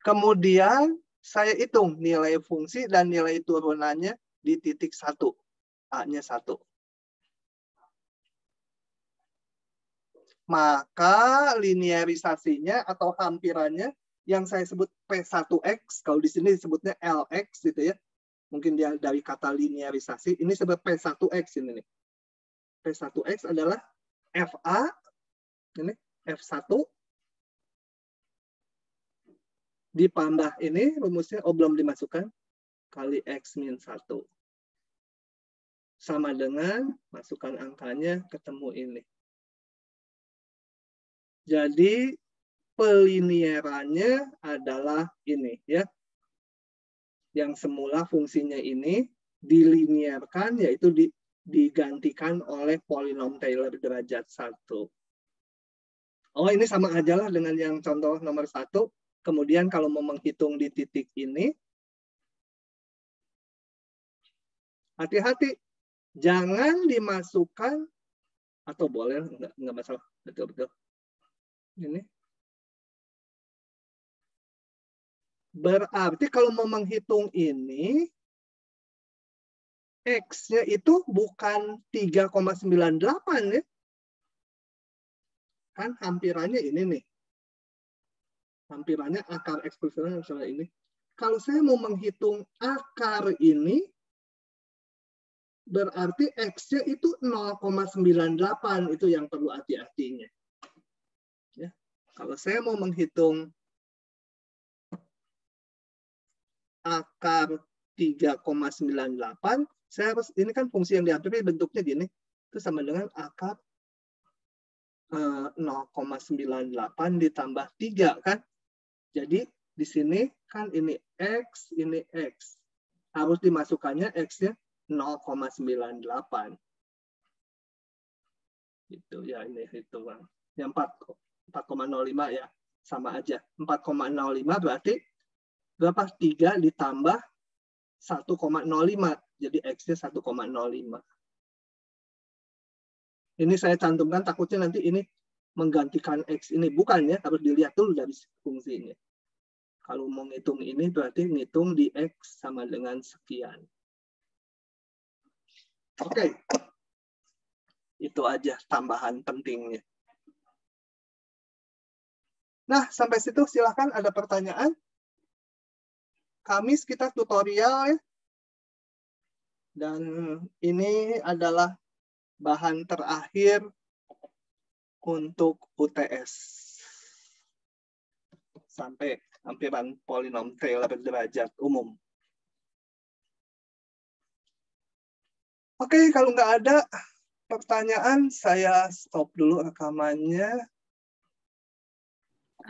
S1: Kemudian saya hitung nilai fungsi dan nilai turunannya di titik 1. A-nya 1. Maka linearisasinya atau hampirannya yang saya sebut P1X, kalau di sini disebutnya LX gitu ya. Mungkin dia dari kata linearisasi, ini sebut P1X ini nih. P1X adalah FA, ini F1, ditambah ini rumusnya, belum dimasukkan, kali X min 1. Sama dengan, masukkan angkanya, ketemu ini. Jadi, pelinearannya adalah ini ya. Yang semula fungsinya ini dilinearkan, yaitu digantikan oleh polinom Taylor derajat 1. Oh, ini sama aja lah dengan yang contoh nomor 1. Kemudian kalau mau menghitung di titik ini, hati-hati. Jangan dimasukkan, atau boleh, enggak masalah. Betul-betul. Ini. Berarti kalau mau menghitung ini, X-nya itu bukan 3,98 ya. Kan hampirannya ini nih. Hampirannya akar eksponensial misalnya ini. Kalau saya mau menghitung akar ini, berarti X-nya itu 0,98. Itu yang perlu hati-hatinya. Ya. Kalau saya mau menghitung akar 3,98, ini kan fungsi yang diambil bentuknya gini, itu sama dengan akar 0,98 ditambah 3 kan. Jadi di sini kan ini X, ini X. Harus dimasukkannya X-nya 0,98. Gitu ya, ini hitungan. Yang 4,05 ya, sama aja. 4,05 berarti berapa? 3 ditambah 1,05. Jadi X-nya 1,05. Ini saya cantumkan, takutnya nanti ini menggantikan X ini. Bukan ya, harus dilihat dulu dari fungsinya. Kalau mau ngitung ini, berarti ngitung di X sama dengan sekian. Oke. Itu aja tambahan pentingnya. Nah, sampai situ silakan ada pertanyaan. Kamis kita tutorial ya. Dan ini adalah bahan terakhir untuk UTS. Sampai hampiran polinom Taylor derajat umum. Oke, kalau nggak ada pertanyaan, saya stop dulu rekamannya.